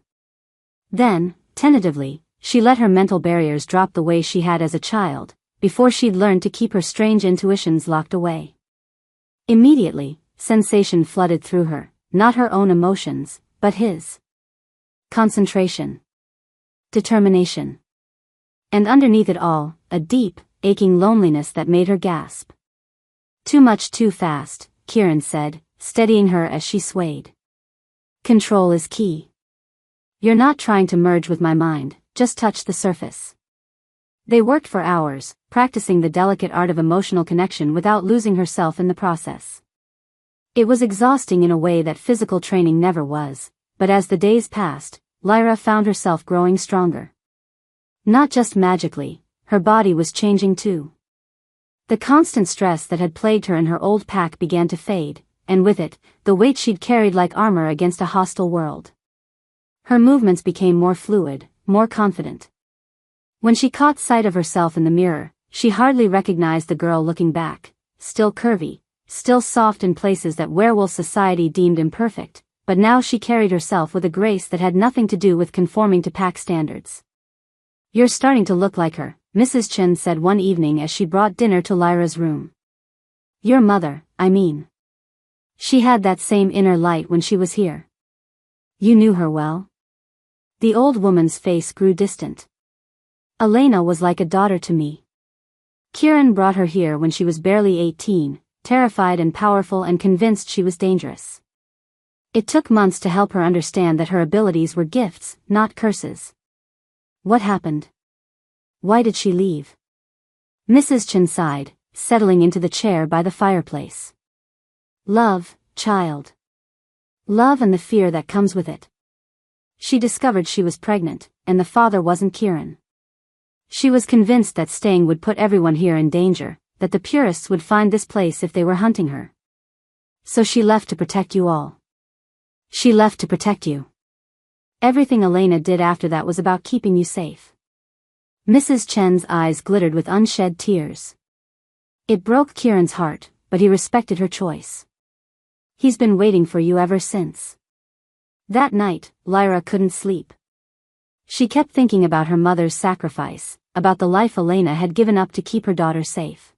A: Then, tentatively, she let her mental barriers drop the way she had as a child, before she'd learned to keep her strange intuitions locked away. Immediately, sensation flooded through her, not her own emotions, but his. Concentration. Determination. And underneath it all, a deep, aching loneliness that made her gasp. Too much too fast, Kieran said, steadying her as she swayed. Control is key. You're not trying to merge with my mind, just touch the surface. They worked for hours, practicing the delicate art of emotional connection without losing herself in the process. It was exhausting in a way that physical training never was, but as the days passed, Lyra found herself growing stronger. Not just magically, her body was changing too. The constant stress that had plagued her in her old pack began to fade, and with it, the weight she'd carried like armor against a hostile world. Her movements became more fluid, more confident. When she caught sight of herself in the mirror, she hardly recognized the girl looking back, still curvy, still soft in places that werewolf society deemed imperfect, but now she carried herself with a grace that had nothing to do with conforming to pack standards. You're starting to look like her, Mrs. Chen said one evening as she brought dinner to Lyra's room. Your mother, I mean. She had that same inner light when she was here. You knew her well? The old woman's face grew distant. Elena was like a daughter to me. Kieran brought her here when she was barely 18, terrified and powerful and convinced she was dangerous. It took months to help her understand that her abilities were gifts, not curses. What happened? Why did she leave? Mrs. Chen sighed, settling into the chair by the fireplace. Love, child. Love and the fear that comes with it. She discovered she was pregnant, and the father wasn't Kieran. She was convinced that staying would put everyone here in danger, that the purists would find this place if they were hunting her. So she left to protect you all. She left to protect you. Everything Elena did after that was about keeping you safe. Mrs. Chen's eyes glittered with unshed tears. It broke Kieran's heart, but he respected her choice. He's been waiting for you ever since. That night, Lyra couldn't sleep. She kept thinking about her mother's sacrifice, about the life Elena had given up to keep her daughter safe.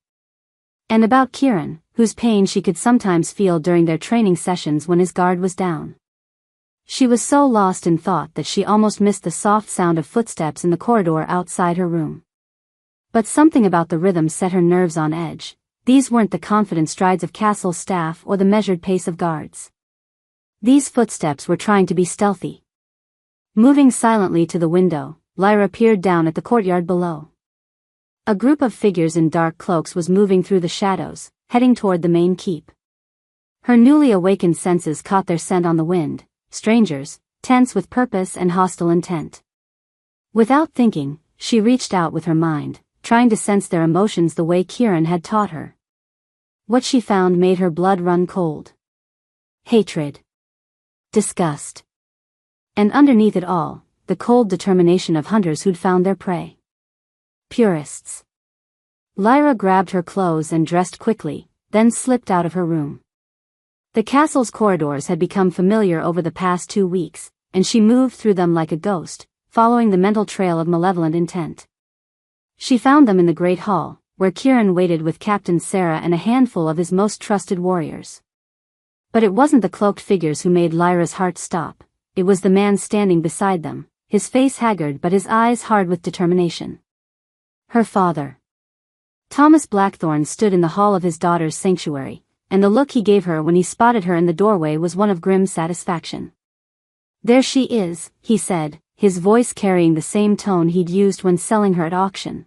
A: And about Kieran, whose pain she could sometimes feel during their training sessions when his guard was down. She was so lost in thought that she almost missed the soft sound of footsteps in the corridor outside her room. But something about the rhythm set her nerves on edge. These weren't the confident strides of castle staff or the measured pace of guards. These footsteps were trying to be stealthy. Moving silently to the window, Lyra peered down at the courtyard below. A group of figures in dark cloaks was moving through the shadows, heading toward the main keep. Her newly awakened senses caught their scent on the wind, strangers, tense with purpose and hostile intent. Without thinking, she reached out with her mind, trying to sense their emotions the way Kieran had taught her. What she found made her blood run cold. Hatred. Disgust. And underneath it all, the cold determination of hunters who'd found their prey. Purists. Lyra grabbed her clothes and dressed quickly, then slipped out of her room. The castle's corridors had become familiar over the past 2 weeks, and she moved through them like a ghost, following the mental trail of malevolent intent. She found them in the Great Hall, where Kieran waited with Captain Sarah and a handful of his most trusted warriors. But it wasn't the cloaked figures who made Lyra's heart stop, it was the man standing beside them, his face haggard but his eyes hard with determination. Her father. Thomas Blackthorne stood in the hall of his daughter's sanctuary, and the look he gave her when he spotted her in the doorway was one of grim satisfaction. There she is, he said, his voice carrying the same tone he'd used when selling her at auction.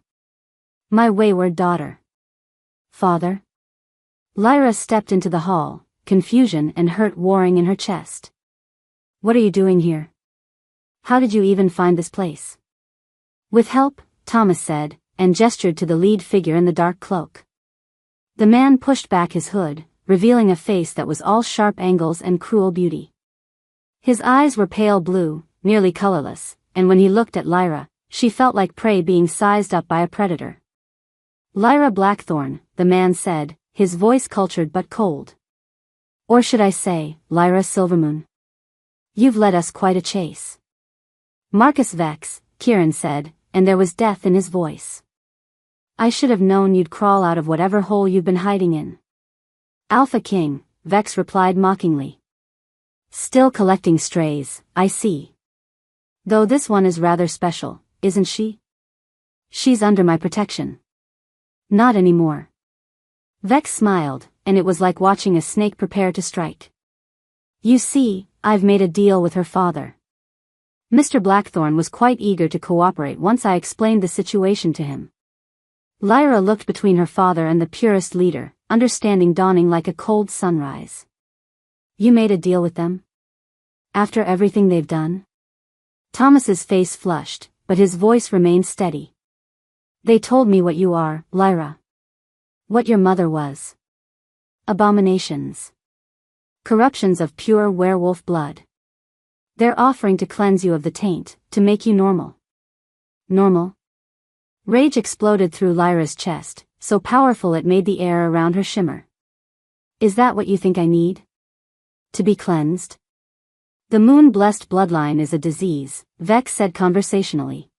A: My wayward daughter. Father? Lyra stepped into the hall, confusion and hurt warring in her chest. What are you doing here? How did you even find this place? With help, Thomas said, and gestured to the lead figure in the dark cloak. The man pushed back his hood, revealing a face that was all sharp angles and cruel beauty. His eyes were pale blue, nearly colorless, and when he looked at Lyra, she felt like prey being sized up by a predator. Lyra Blackthorn, the man said, his voice cultured but cold. Or should I say, Lyra Silvermoon? You've led us quite a chase. Marcus Vex, Kieran said, and there was death in his voice. I should have known you'd crawl out of whatever hole you've been hiding in. Alpha King, Vex replied mockingly. Still collecting strays, I see. Though this one is rather special, isn't she? She's under my protection. Not anymore. Vex smiled, and it was like watching a snake prepare to strike. You see, I've made a deal with her father. Mr. Blackthorn was quite eager to cooperate once I explained the situation to him. Lyra looked between her father and the purest leader, understanding dawning like a cold sunrise. You made a deal with them? After everything they've done? Thomas's face flushed, but his voice remained steady. They told me what you are, Lyra. What your mother was. Abominations. Corruptions of pure werewolf blood. They're offering to cleanse you of the taint, to make you normal. Normal? Rage exploded through Lyra's chest, so powerful it made the air around her shimmer. Is that what you think I need? To be cleansed? The moon-blessed bloodline is a disease, Vex said conversationally.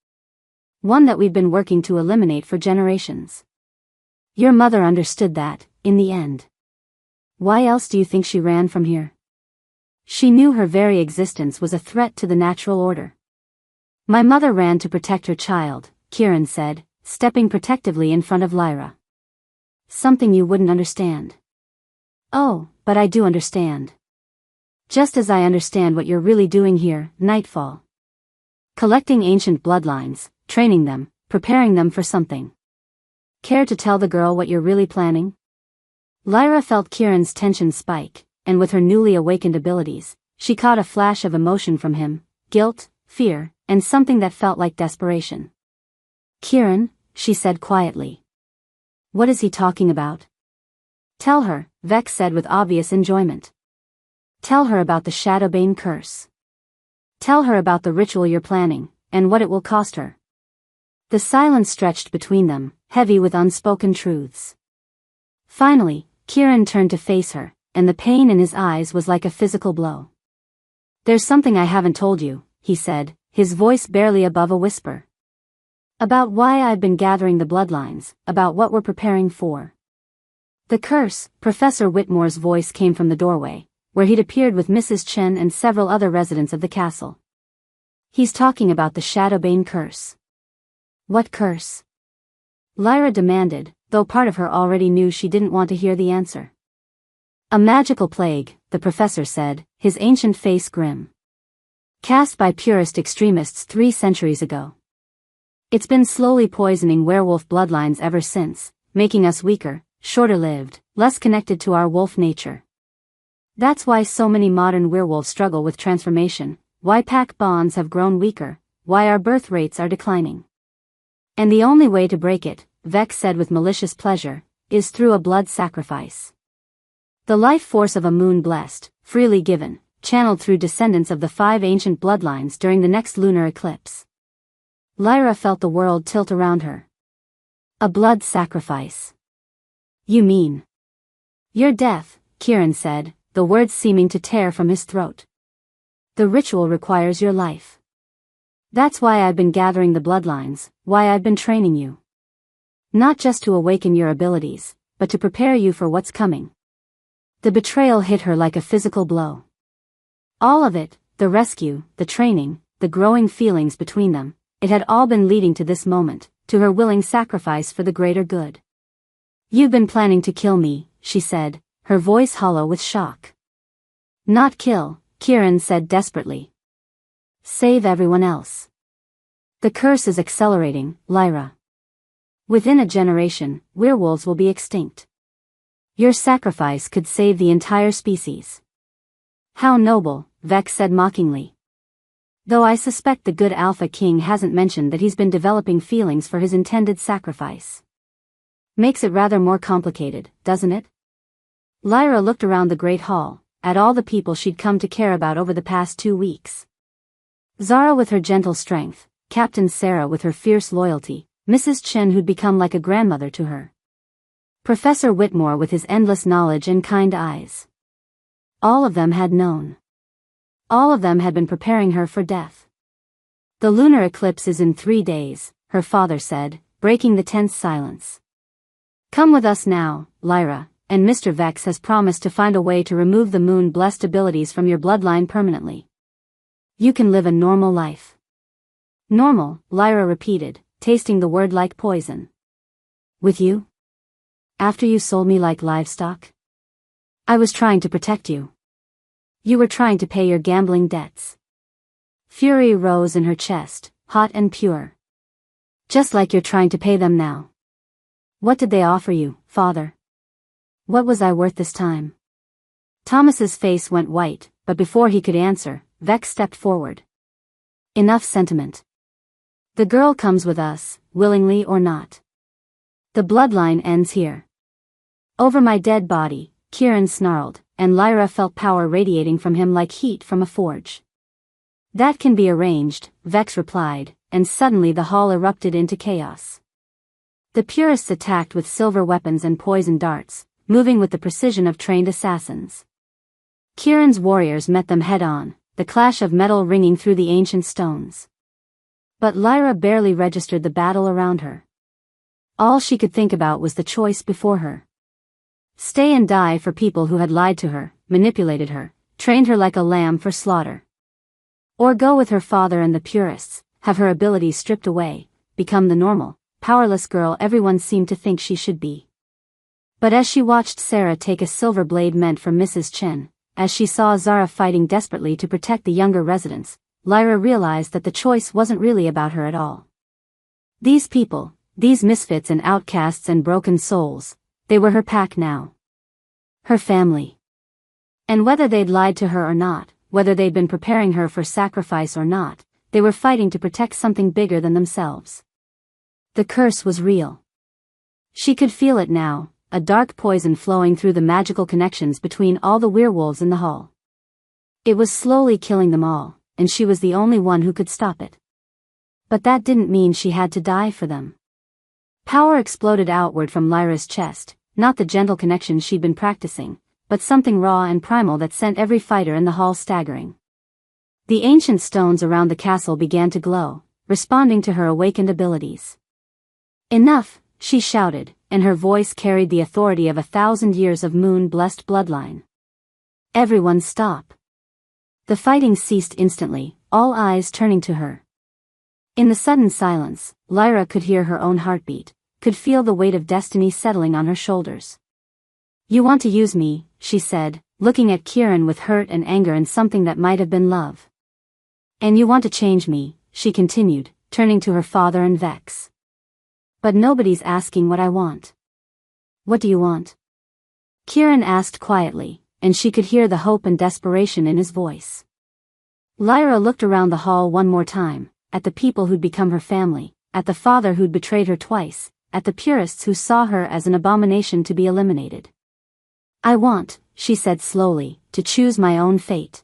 A: One that we've been working to eliminate for generations. Your mother understood that, in the end. Why else do you think she ran from here? She knew her very existence was a threat to the natural order. My mother ran to protect her child, Kieran said, stepping protectively in front of Lyra. Something you wouldn't understand. Oh, but I do understand. Just as I understand what you're really doing here, Nightfall. Collecting ancient bloodlines, training them, preparing them for something. Care to tell the girl what you're really planning? Lyra felt Kieran's tension spike, and with her newly awakened abilities, she caught a flash of emotion from him, guilt, fear, and something that felt like desperation. Kieran, she said quietly. What is he talking about? Tell her, Vex said with obvious enjoyment. Tell her about the Shadowbane curse. Tell her about the ritual you're planning, and what it will cost her. The silence stretched between them, heavy with unspoken truths. Finally, Kieran turned to face her, and the pain in his eyes was like a physical blow. There's something I haven't told you, he said, his voice barely above a whisper. About why I've been gathering the bloodlines, about what we're preparing for. The curse, Professor Whitmore's voice came from the doorway, where he'd appeared with Mrs. Chen and several other residents of the castle. He's talking about the Shadowbane curse. What curse? Lyra demanded, though part of her already knew she didn't want to hear the answer. A magical plague, the professor said, his ancient face grim. Cast by purist extremists 3 centuries ago. It's been slowly poisoning werewolf bloodlines ever since, making us weaker, shorter-lived, less connected to our wolf nature. That's why so many modern werewolves struggle with transformation, why pack bonds have grown weaker, why our birth rates are declining. And the only way to break it, Vex said with malicious pleasure, is through a blood sacrifice. The life force of a moon blessed, freely given, channeled through descendants of the 5 ancient bloodlines during the next lunar eclipse. Lyra felt the world tilt around her. A blood sacrifice. You mean? Your death, Kieran said, the words seeming to tear from his throat. The ritual requires your life. That's why I've been gathering the bloodlines, why I've been training you. Not just to awaken your abilities, but to prepare you for what's coming. The betrayal hit her like a physical blow. All of it, the rescue, the training, the growing feelings between them, it had all been leading to this moment, to her willing sacrifice for the greater good. You've been planning to kill me, she said, her voice hollow with shock. Not kill, Kieran said desperately. Save everyone else. The curse is accelerating, Lyra. Within a generation, werewolves will be extinct. Your sacrifice could save the entire species. How noble, Vex said mockingly. Though I suspect the good Alpha King hasn't mentioned that he's been developing feelings for his intended sacrifice. Makes it rather more complicated, doesn't it? Lyra looked around the great hall, at all the people she'd come to care about over the past 2 weeks. Zara with her gentle strength, Captain Sarah with her fierce loyalty, Mrs. Chen who'd become like a grandmother to her. Professor Whitmore with his endless knowledge and kind eyes. All of them had known. All of them had been preparing her for death. The lunar eclipse is in 3 days, her father said, breaking the tense silence. Come with us now, Lyra, and Mr. Vex has promised to find a way to remove the moon-blessed abilities from your bloodline permanently. You can live a normal life. Normal, Lyra repeated, tasting the word like poison. With you? After you sold me like livestock? I was trying to protect you. You were trying to pay your gambling debts. Fury rose in her chest, hot and pure. Just like you're trying to pay them now. What did they offer you, father? What was I worth this time? Thomas's face went white, but before he could answer, Vex stepped forward. Enough sentiment. The girl comes with us, willingly or not. The bloodline ends here. Over my dead body, Kieran snarled, and Lyra felt power radiating from him like heat from a forge. That can be arranged, Vex replied, and suddenly the hall erupted into chaos. The purists attacked with silver weapons and poison darts, moving with the precision of trained assassins. Kieran's warriors met them head-on, the clash of metal ringing through the ancient stones. But Lyra barely registered the battle around her. All she could think about was the choice before her. Stay and die for people who had lied to her, manipulated her, trained her like a lamb for slaughter. Or go with her father and the purists, have her abilities stripped away, become the normal, powerless girl everyone seemed to think she should be. But as she watched Sarah take a silver blade meant for Mrs. Chen, as she saw Zara fighting desperately to protect the younger residents, Lyra realized that the choice wasn't really about her at all. These people, these misfits and outcasts and broken souls, they were her pack now. Her family. And whether they'd lied to her or not, whether they'd been preparing her for sacrifice or not, they were fighting to protect something bigger than themselves. The curse was real. She could feel it now, a dark poison flowing through the magical connections between all the werewolves in the hall. It was slowly killing them all, and she was the only one who could stop it. But that didn't mean she had to die for them. Power exploded outward from Lyra's chest, not the gentle connection she'd been practicing, but something raw and primal that sent every fighter in the hall staggering. The ancient stones around the castle began to glow, responding to her awakened abilities. Enough, she shouted, and her voice carried the authority of 1,000 years of moon-blessed bloodline. Everyone stop. The fighting ceased instantly, all eyes turning to her. In the sudden silence, Lyra could hear her own heartbeat, could feel the weight of destiny settling on her shoulders. You want to use me, she said, looking at Kieran with hurt and anger and something that might have been love. And you want to change me, she continued, turning to her father and Vex. But nobody's asking what I want. What do you want? Kieran asked quietly, and she could hear the hope and desperation in his voice. Lyra looked around the hall one more time, at the people who'd become her family, at the father who'd betrayed her twice, at the purists who saw her as an abomination to be eliminated. I want, she said slowly, to choose my own fate.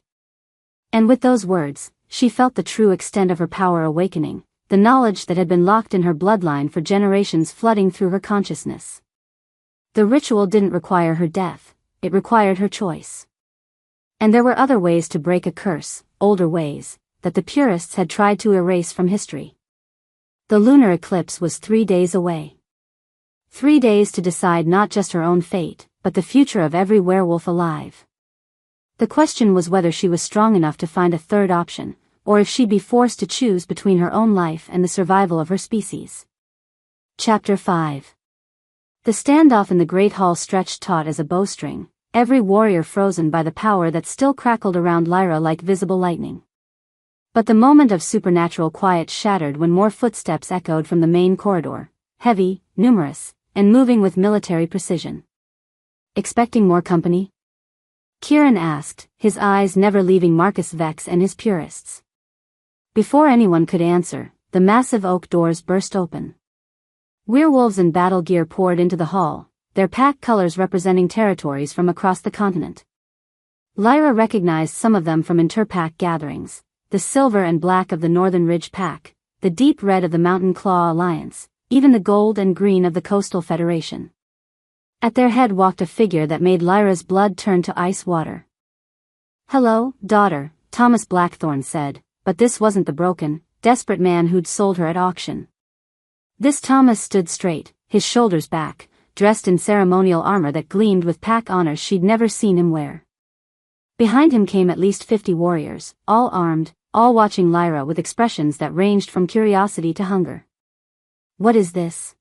A: And with those words, she felt the true extent of her power awakening, the knowledge that had been locked in her bloodline for generations flooding through her consciousness. The ritual didn't require her death, it required her choice. And there were other ways to break a curse, older ways, that the purists had tried to erase from history. The lunar eclipse was 3 days away. 3 days to decide not just her own fate, but the future of every werewolf alive. The question was whether she was strong enough to find a third option, or if she'd be forced to choose between her own life and the survival of her species. Chapter 5. The standoff in the Great Hall stretched taut as a bowstring, every warrior frozen by the power that still crackled around Lyra like visible lightning. But the moment of supernatural quiet shattered when more footsteps echoed from the main corridor, heavy, numerous, and moving with military precision. Expecting more company? Kieran asked, his eyes never leaving Marcus Vex and his purists. Before anyone could answer, the massive oak doors burst open. Werewolves in battle gear poured into the hall, their pack colors representing territories from across the continent. Lyra recognized some of them from interpack gatherings, the silver and black of the Northern Ridge Pack, the deep red of the Mountain Claw Alliance, even the gold and green of the Coastal Federation. At their head walked a figure that made Lyra's blood turn to ice water. "Hello, daughter," Thomas Blackthorne said, but this wasn't the broken, desperate man who'd sold her at auction. This Thomas stood straight, his shoulders back, dressed in ceremonial armor that gleamed with pack honors she'd never seen him wear. Behind him came at least 50 warriors, all armed, all watching Lyra with expressions that ranged from curiosity to hunger. "What is this?"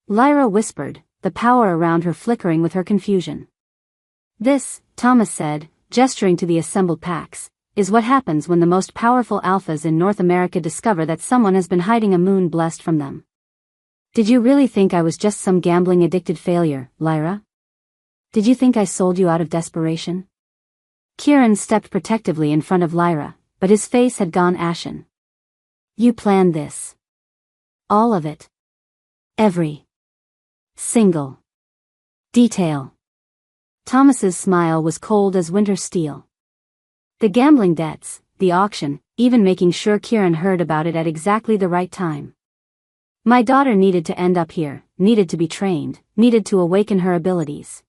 A: Lyra whispered, the power around her flickering with her confusion. "This," Thomas said, gesturing to the assembled packs, "is what happens when the most powerful alphas in North America discover that someone has been hiding a moon blessed from them." "Did you really think I was just some gambling-addicted failure, Lyra? Did you think I sold you out of desperation?" Kieran stepped protectively in front of Lyra, but his face had gone ashen. "You planned this. All of it. Every single detail." Thomas's smile was cold as winter steel. The gambling debts, the auction, even making sure Kieran heard about it at exactly the right time. "My daughter needed to end up here, needed to be trained, needed to awaken her abilities."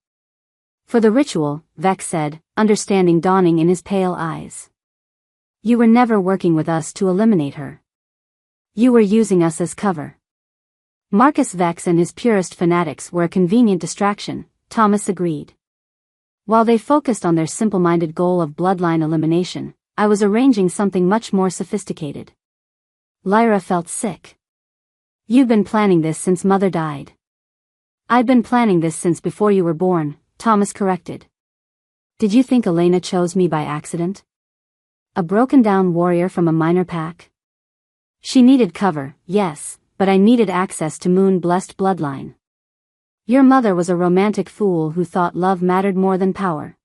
A: "For the ritual," Vex said, understanding dawning in his pale eyes. "You were never working with us to eliminate her. You were using us as cover." Marcus Vex and his purist fanatics were a convenient distraction, Thomas agreed. While they focused on their simple-minded goal of bloodline elimination, I was arranging something much more sophisticated. Lyra felt sick. "You've been planning this since Mother died." "I'd been planning this since before you were born," Thomas corrected. "Did you think Elena chose me by accident? A broken-down warrior from a minor pack? She needed cover, yes, but I needed access to moon-blessed bloodline. Your mother was a romantic fool who thought love mattered more than power."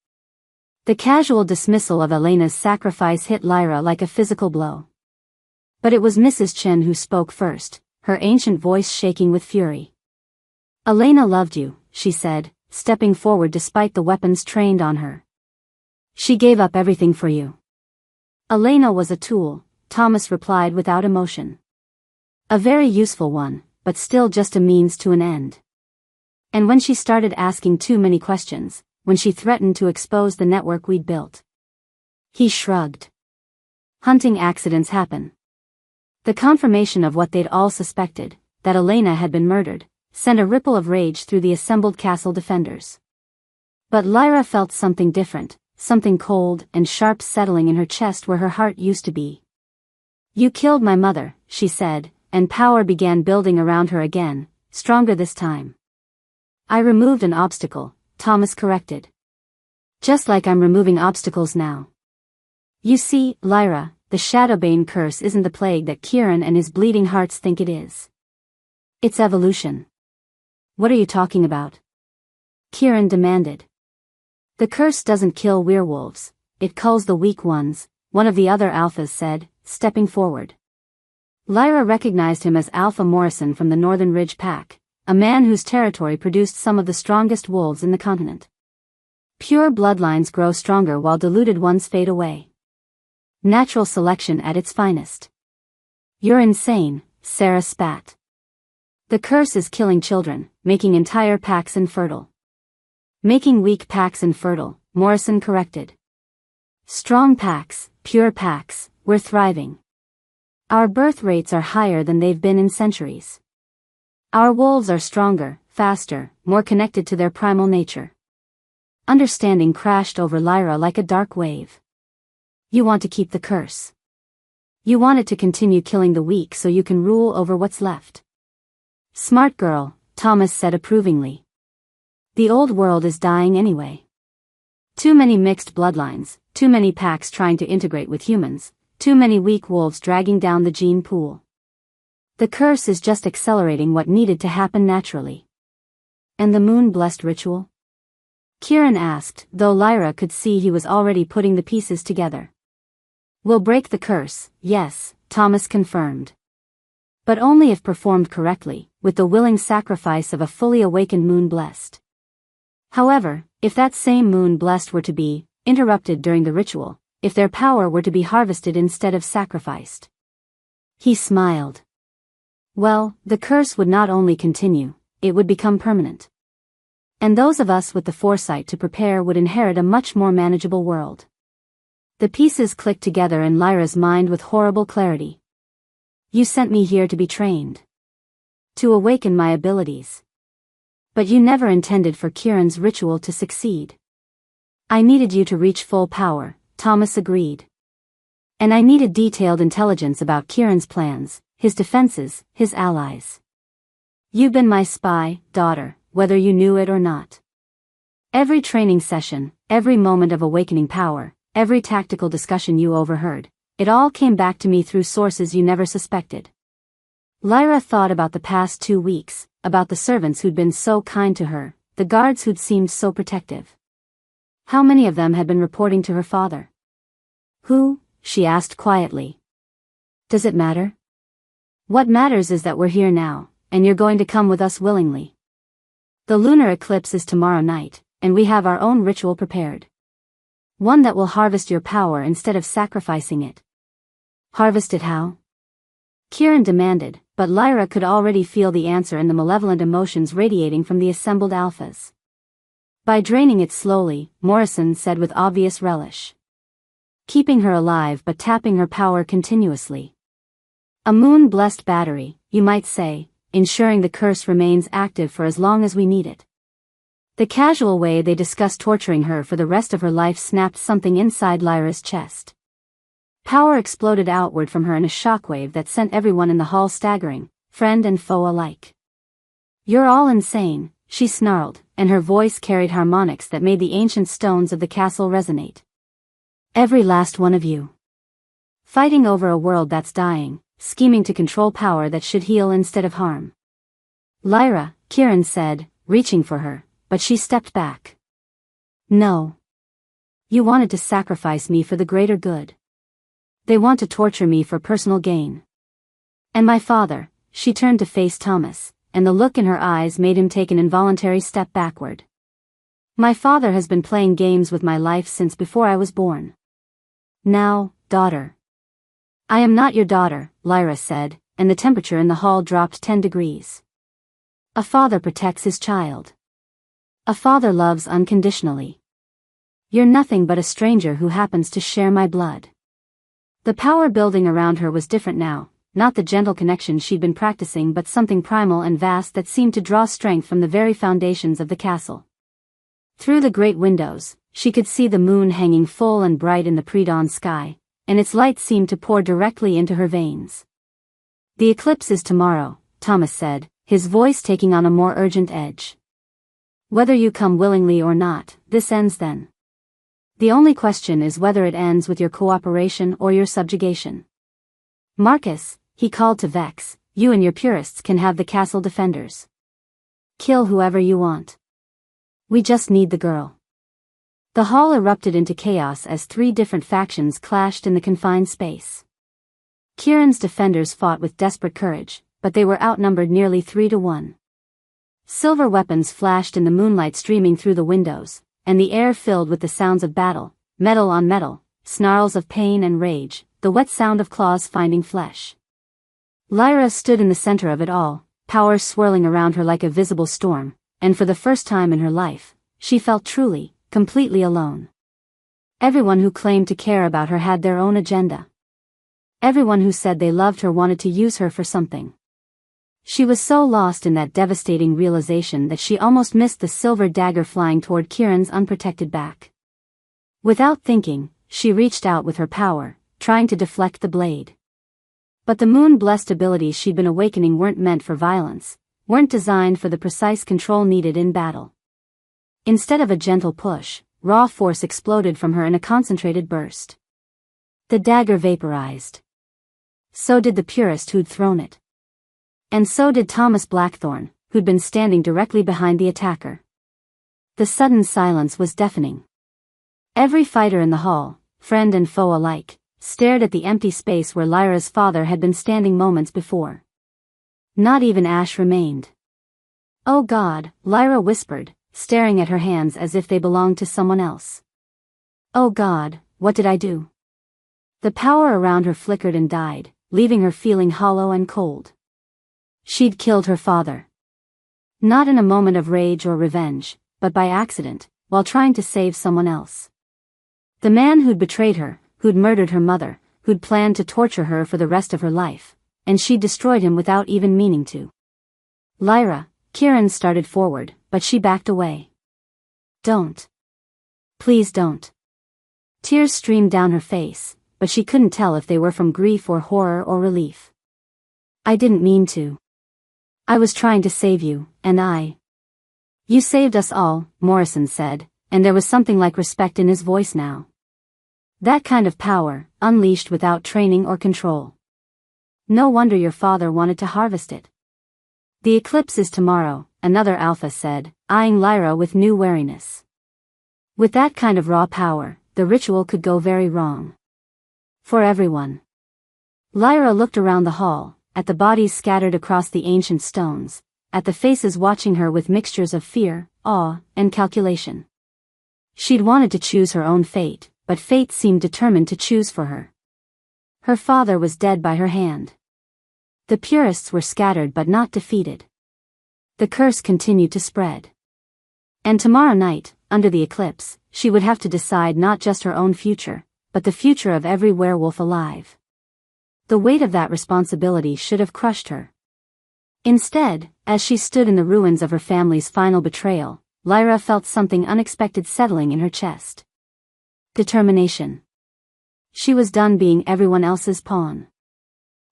A: The casual dismissal of Elena's sacrifice hit Lyra like a physical blow. But it was Mrs. Chen who spoke first, her ancient voice shaking with fury. "Elena loved you," she said, stepping forward despite the weapons trained on her. "She gave up everything for you." "Elena was a tool," Thomas replied without emotion. "A very useful one, but still just a means to an end. And when she started asking too many questions, when she threatened to expose the network we'd built." He shrugged. "Hunting accidents happen." The confirmation of what they'd all suspected, that Elena had been murdered, sent a ripple of rage through the assembled castle defenders. But Lyra felt something different, something cold and sharp settling in her chest where her heart used to be. "You killed my mother," she said, and power began building around her again, stronger this time. "I removed an obstacle," Thomas corrected. "Just like I'm removing obstacles now. You see, Lyra, the Shadowbane curse isn't the plague that Kieran and his bleeding hearts think it is. It's evolution." "What are you talking about?" Kieran demanded. "The curse doesn't kill werewolves, it culls the weak ones," one of the other alphas said, stepping forward. Lyra recognized him as Alpha Morrison from the Northern Ridge Pack, a man whose territory produced some of the strongest wolves in the continent. Pure bloodlines grow stronger while diluted ones fade away. Natural selection at its finest. "You're insane," Sarah spat. "The curse is killing children, making entire packs infertile." "Making weak packs infertile," Morrison corrected. "Strong packs, pure packs, we're thriving. Our birth rates are higher than they've been in centuries. Our wolves are stronger, faster, more connected to their primal nature." Understanding crashed over Lyra like a dark wave. "You want to keep the curse. You want it to continue killing the weak so you can rule over what's left." "Smart girl," Thomas said approvingly. "The old world is dying anyway. Too many mixed bloodlines, too many packs trying to integrate with humans, too many weak wolves dragging down the gene pool. The curse is just accelerating what needed to happen naturally. And the moon-blessed ritual? Kieran asked, though Lyra could see he was already putting the pieces together. We'll break the curse, yes, Thomas confirmed. But only if performed correctly, with the willing sacrifice of a fully awakened moon-blessed. However, if that same moon-blessed were to be interrupted during the ritual, if their power were to be harvested instead of sacrificed. He smiled. Well, the curse would not only continue, it would become permanent. And those of us with the foresight to prepare would inherit a much more manageable world. The pieces clicked together in Lyra's mind with horrible clarity. You sent me here to be trained. To awaken my abilities. But you never intended for Kieran's ritual to succeed. I needed you to reach full power, Thomas agreed. And I needed detailed intelligence about Kieran's plans, his defenses, his allies. You've been my spy, daughter, whether you knew it or not. Every training session, every moment of awakening power, every tactical discussion you overheard, it all came back to me through sources you never suspected. Lyra thought about the past 2 weeks, about the servants who'd been so kind to her, the guards who'd seemed so protective. How many of them had been reporting to her father? Who? She asked quietly. Does it matter? What matters is that we're here now, and you're going to come with us willingly. The lunar eclipse is tomorrow night, and we have our own ritual prepared. One that will harvest your power instead of sacrificing it. Harvest it how? Kieran demanded, but Lyra could already feel the answer in the malevolent emotions radiating from the assembled alphas. By draining it slowly, Morrison said with obvious relish. Keeping her alive but tapping her power continuously. A moon-blessed battery, you might say, ensuring the curse remains active for as long as we need it. The casual way they discussed torturing her for the rest of her life snapped something inside Lyra's chest. Power exploded outward from her in a shockwave that sent everyone in the hall staggering, friend and foe alike. You're all insane, she snarled, and her voice carried harmonics that made the ancient stones of the castle resonate. Every last one of you. Fighting over a world that's dying, scheming to control power that should heal instead of harm. Lyra, Kieran said, reaching for her, but she stepped back. No. You wanted to sacrifice me for the greater good. They want to torture me for personal gain. And my father, she turned to face Thomas, and the look in her eyes made him take an involuntary step backward. My father has been playing games with my life since before I was born. Now, daughter. I am not your daughter, Lyra said, and the temperature in the hall dropped 10 degrees. A father protects his child. A father loves unconditionally. You're nothing but a stranger who happens to share my blood. The power building around her was different now, not the gentle connection she'd been practicing but something primal and vast that seemed to draw strength from the very foundations of the castle. Through the great windows, she could see the moon hanging full and bright in the pre-dawn sky, and its light seemed to pour directly into her veins. The eclipse is tomorrow, Thomas said, his voice taking on a more urgent edge. Whether you come willingly or not, this ends then. The only question is whether it ends with your cooperation or your subjugation. Marcus, he called to Vex, you and your purists can have the castle defenders. Kill whoever you want. We just need the girl. The hall erupted into chaos as 3 different factions clashed in the confined space. Kieran's defenders fought with desperate courage, but they were outnumbered nearly 3-1. Silver weapons flashed in the moonlight streaming through the windows, and the air filled with the sounds of battle, metal on metal, snarls of pain and rage, the wet sound of claws finding flesh. Lyra stood in the center of it all, power swirling around her like a visible storm, and for the first time in her life, she felt truly, completely alone. Everyone who claimed to care about her had their own agenda. Everyone who said they loved her wanted to use her for something. She was so lost in that devastating realization that she almost missed the silver dagger flying toward Kieran's unprotected back. Without thinking, she reached out with her power, trying to deflect the blade. But the moon-blessed abilities she'd been awakening weren't meant for violence, weren't designed for the precise control needed in battle. Instead of a gentle push, raw force exploded from her in a concentrated burst. The dagger vaporized. So did the purist who'd thrown it. And so did Thomas Blackthorne, who'd been standing directly behind the attacker. The sudden silence was deafening. Every fighter in the hall, friend and foe alike, stared at the empty space where Lyra's father had been standing moments before. Not even Ash remained. "Oh God," Lyra whispered, staring at her hands as if they belonged to someone else. "Oh God, what did I do?" The power around her flickered and died, leaving her feeling hollow and cold. She'd killed her father. Not in a moment of rage or revenge, but by accident, while trying to save someone else. The man who'd betrayed her, who'd murdered her mother, who'd planned to torture her for the rest of her life, and she'd destroyed him without even meaning to. "Lyra," Kieran started forward, but she backed away. "Don't. Please don't." Tears streamed down her face, but she couldn't tell if they were from grief or horror or relief. "I didn't mean to. I was trying to save you, and I..." "You saved us all," Morrison said, and there was something like respect in his voice now. That kind of power, unleashed without training or control. No wonder your father wanted to harvest it. "The eclipse is tomorrow," another alpha said, eyeing Lyra with new wariness. With that kind of raw power, the ritual could go very wrong. For everyone. Lyra looked around the hall, at the bodies scattered across the ancient stones, at the faces watching her with mixtures of fear, awe, and calculation. She'd wanted to choose her own fate, but fate seemed determined to choose for her. Her father was dead by her hand. The purists were scattered but not defeated. The curse continued to spread. And tomorrow night, under the eclipse, she would have to decide not just her own future, but the future of every werewolf alive. The weight of that responsibility should have crushed her. Instead, as she stood in the ruins of her family's final betrayal, Lyra felt something unexpected settling in her chest. Determination. She was done being everyone else's pawn.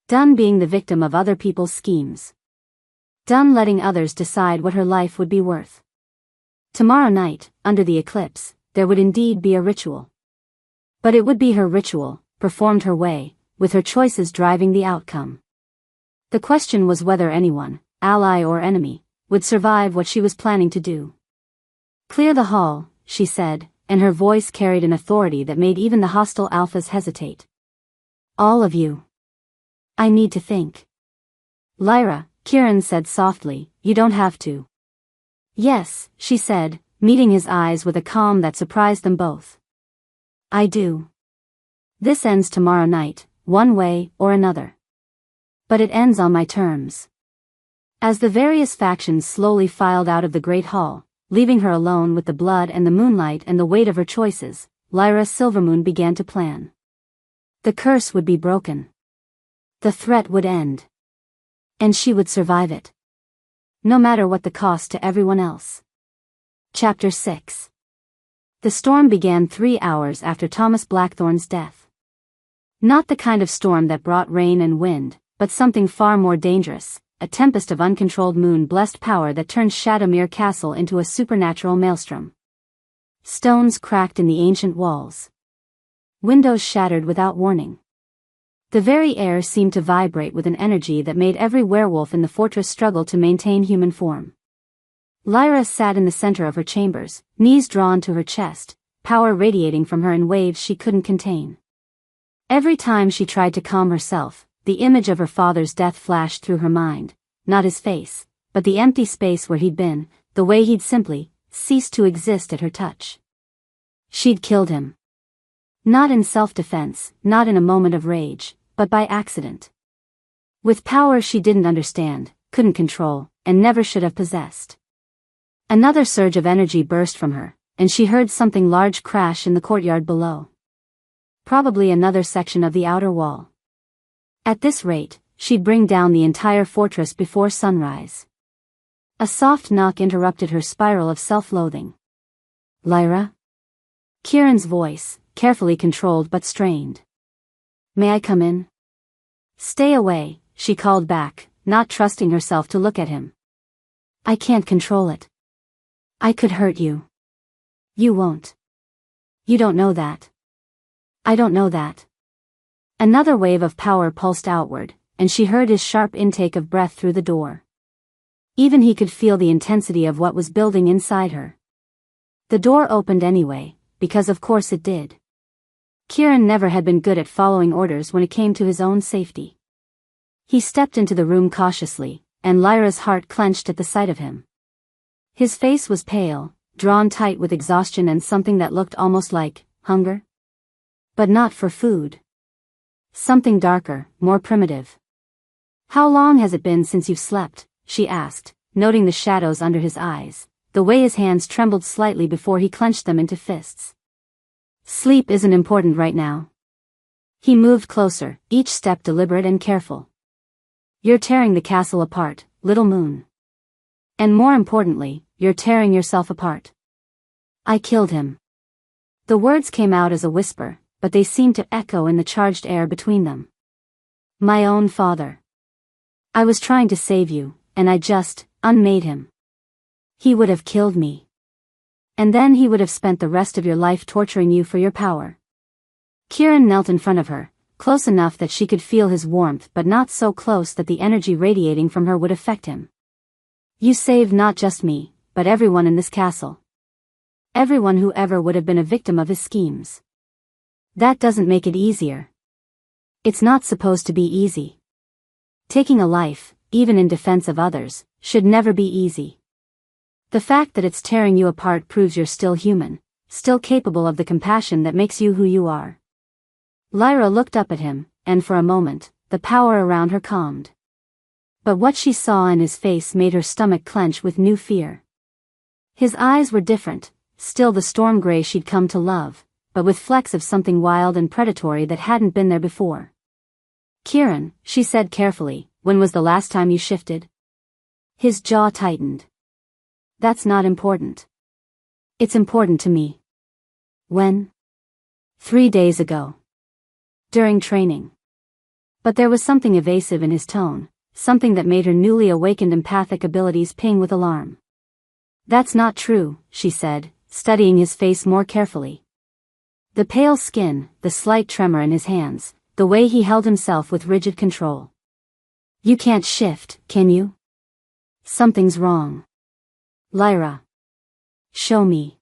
A: Done being the victim of other people's schemes. Done letting others decide what her life would be worth. Tomorrow night, under the eclipse, there would indeed be a ritual. But it would be her ritual, performed her way, with her choices driving the outcome. The question was whether anyone, ally or enemy, would survive what she was planning to do. "Clear the hall," she said, and her voice carried an authority that made even the hostile alphas hesitate. "All of you. I need to think." "Lyra," Kieran said softly, "you don't have to." "Yes," she said, meeting his eyes with a calm that surprised them both. "I do. This ends tomorrow night, one way or another. But it ends on my terms." As the various factions slowly filed out of the Great Hall, leaving her alone with the blood and the moonlight and the weight of her choices, Lyra Silvermoon began to plan. The curse would be broken. The threat would end. And she would survive it. No matter what the cost to everyone else. Chapter 6. The storm began 3 hours after Thomas Blackthorne's death. Not the kind of storm that brought rain and wind, but something far more dangerous, a tempest of uncontrolled moon-blessed power that turned Shadowmere Castle into a supernatural maelstrom. Stones cracked in the ancient walls. Windows shattered without warning. The very air seemed to vibrate with an energy that made every werewolf in the fortress struggle to maintain human form. Lyra sat in the center of her chambers, knees drawn to her chest, power radiating from her in waves she couldn't contain. Every time she tried to calm herself, the image of her father's death flashed through her mind, not his face, but the empty space where he'd been, the way he'd simply ceased to exist at her touch. She'd killed him. Not in self-defense, not in a moment of rage, but by accident. With power she didn't understand, couldn't control, and never should have possessed. Another surge of energy burst from her, and she heard something large crash in the courtyard below. Probably another section of the outer wall. At this rate, she'd bring down the entire fortress before sunrise. A soft knock interrupted her spiral of self-loathing. "Lyra?" Kieran's voice, carefully controlled but strained. "May I come in?" "Stay away," she called back, not trusting herself to look at him. "I can't control it. I could hurt you." "You won't. You don't know that." "I don't know that." Another wave of power pulsed outward, and she heard his sharp intake of breath through the door. Even he could feel the intensity of what was building inside her. The door opened anyway, because of course it did. Kieran never had been good at following orders when it came to his own safety. He stepped into the room cautiously, and Lyra's heart clenched at the sight of him. His face was pale, drawn tight with exhaustion and something that looked almost like hunger. But not for food. Something darker, more primitive. "How long has it been since you've slept?" she asked, noting the shadows under his eyes, the way his hands trembled slightly before he clenched them into fists. "Sleep isn't important right now." He moved closer, each step deliberate and careful. "You're tearing the castle apart, little moon. And more importantly, you're tearing yourself apart." "I killed him." The words came out as a whisper, but they seemed to echo in the charged air between them. "My own father. I was trying to save you, and I just unmade him. He would have killed me. And then he would have spent the rest of your life torturing you for your power." Kieran knelt in front of her, close enough that she could feel his warmth but not so close that the energy radiating from her would affect him. "You saved not just me, but everyone in this castle. Everyone who ever would have been a victim of his schemes. That doesn't make it easier. It's not supposed to be easy. Taking a life, even in defense of others, should never be easy. The fact that it's tearing you apart proves you're still human, still capable of the compassion that makes you who you are." Lyra looked up at him, and for a moment, the power around her calmed. But what she saw in his face made her stomach clench with new fear. His eyes were different, still the storm gray she'd come to love, but with flecks of something wild and predatory that hadn't been there before. "Kieran," she said carefully, "when was the last time you shifted?" His jaw tightened. "That's not important. It's important to me." "When?" 3 days ago. During training." But there was something evasive in his tone, something that made her newly awakened empathic abilities ping with alarm. "That's not true," she said, studying his face more carefully. The pale skin, the slight tremor in his hands, the way he held himself with rigid control. "You can't shift, can you? Something's wrong." "Lyra. Show me."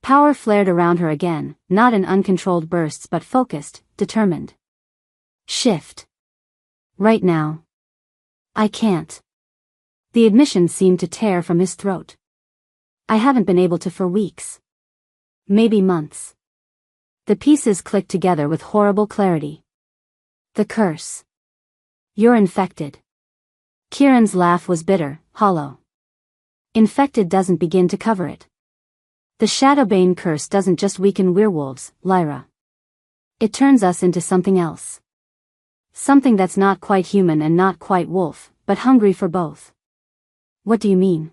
A: Power flared around her again, not in uncontrolled bursts but focused, determined. "Shift. Right now." "I can't." The admission seemed to tear from his throat. "I haven't been able to for weeks. Maybe months." The pieces clicked together with horrible clarity. "The curse. You're infected." Kieran's laugh was bitter, hollow. "Infected doesn't begin to cover it. The Shadowbane curse doesn't just weaken werewolves, Lyra. It turns us into something else. Something that's not quite human and not quite wolf, but hungry for both." "What do you mean?"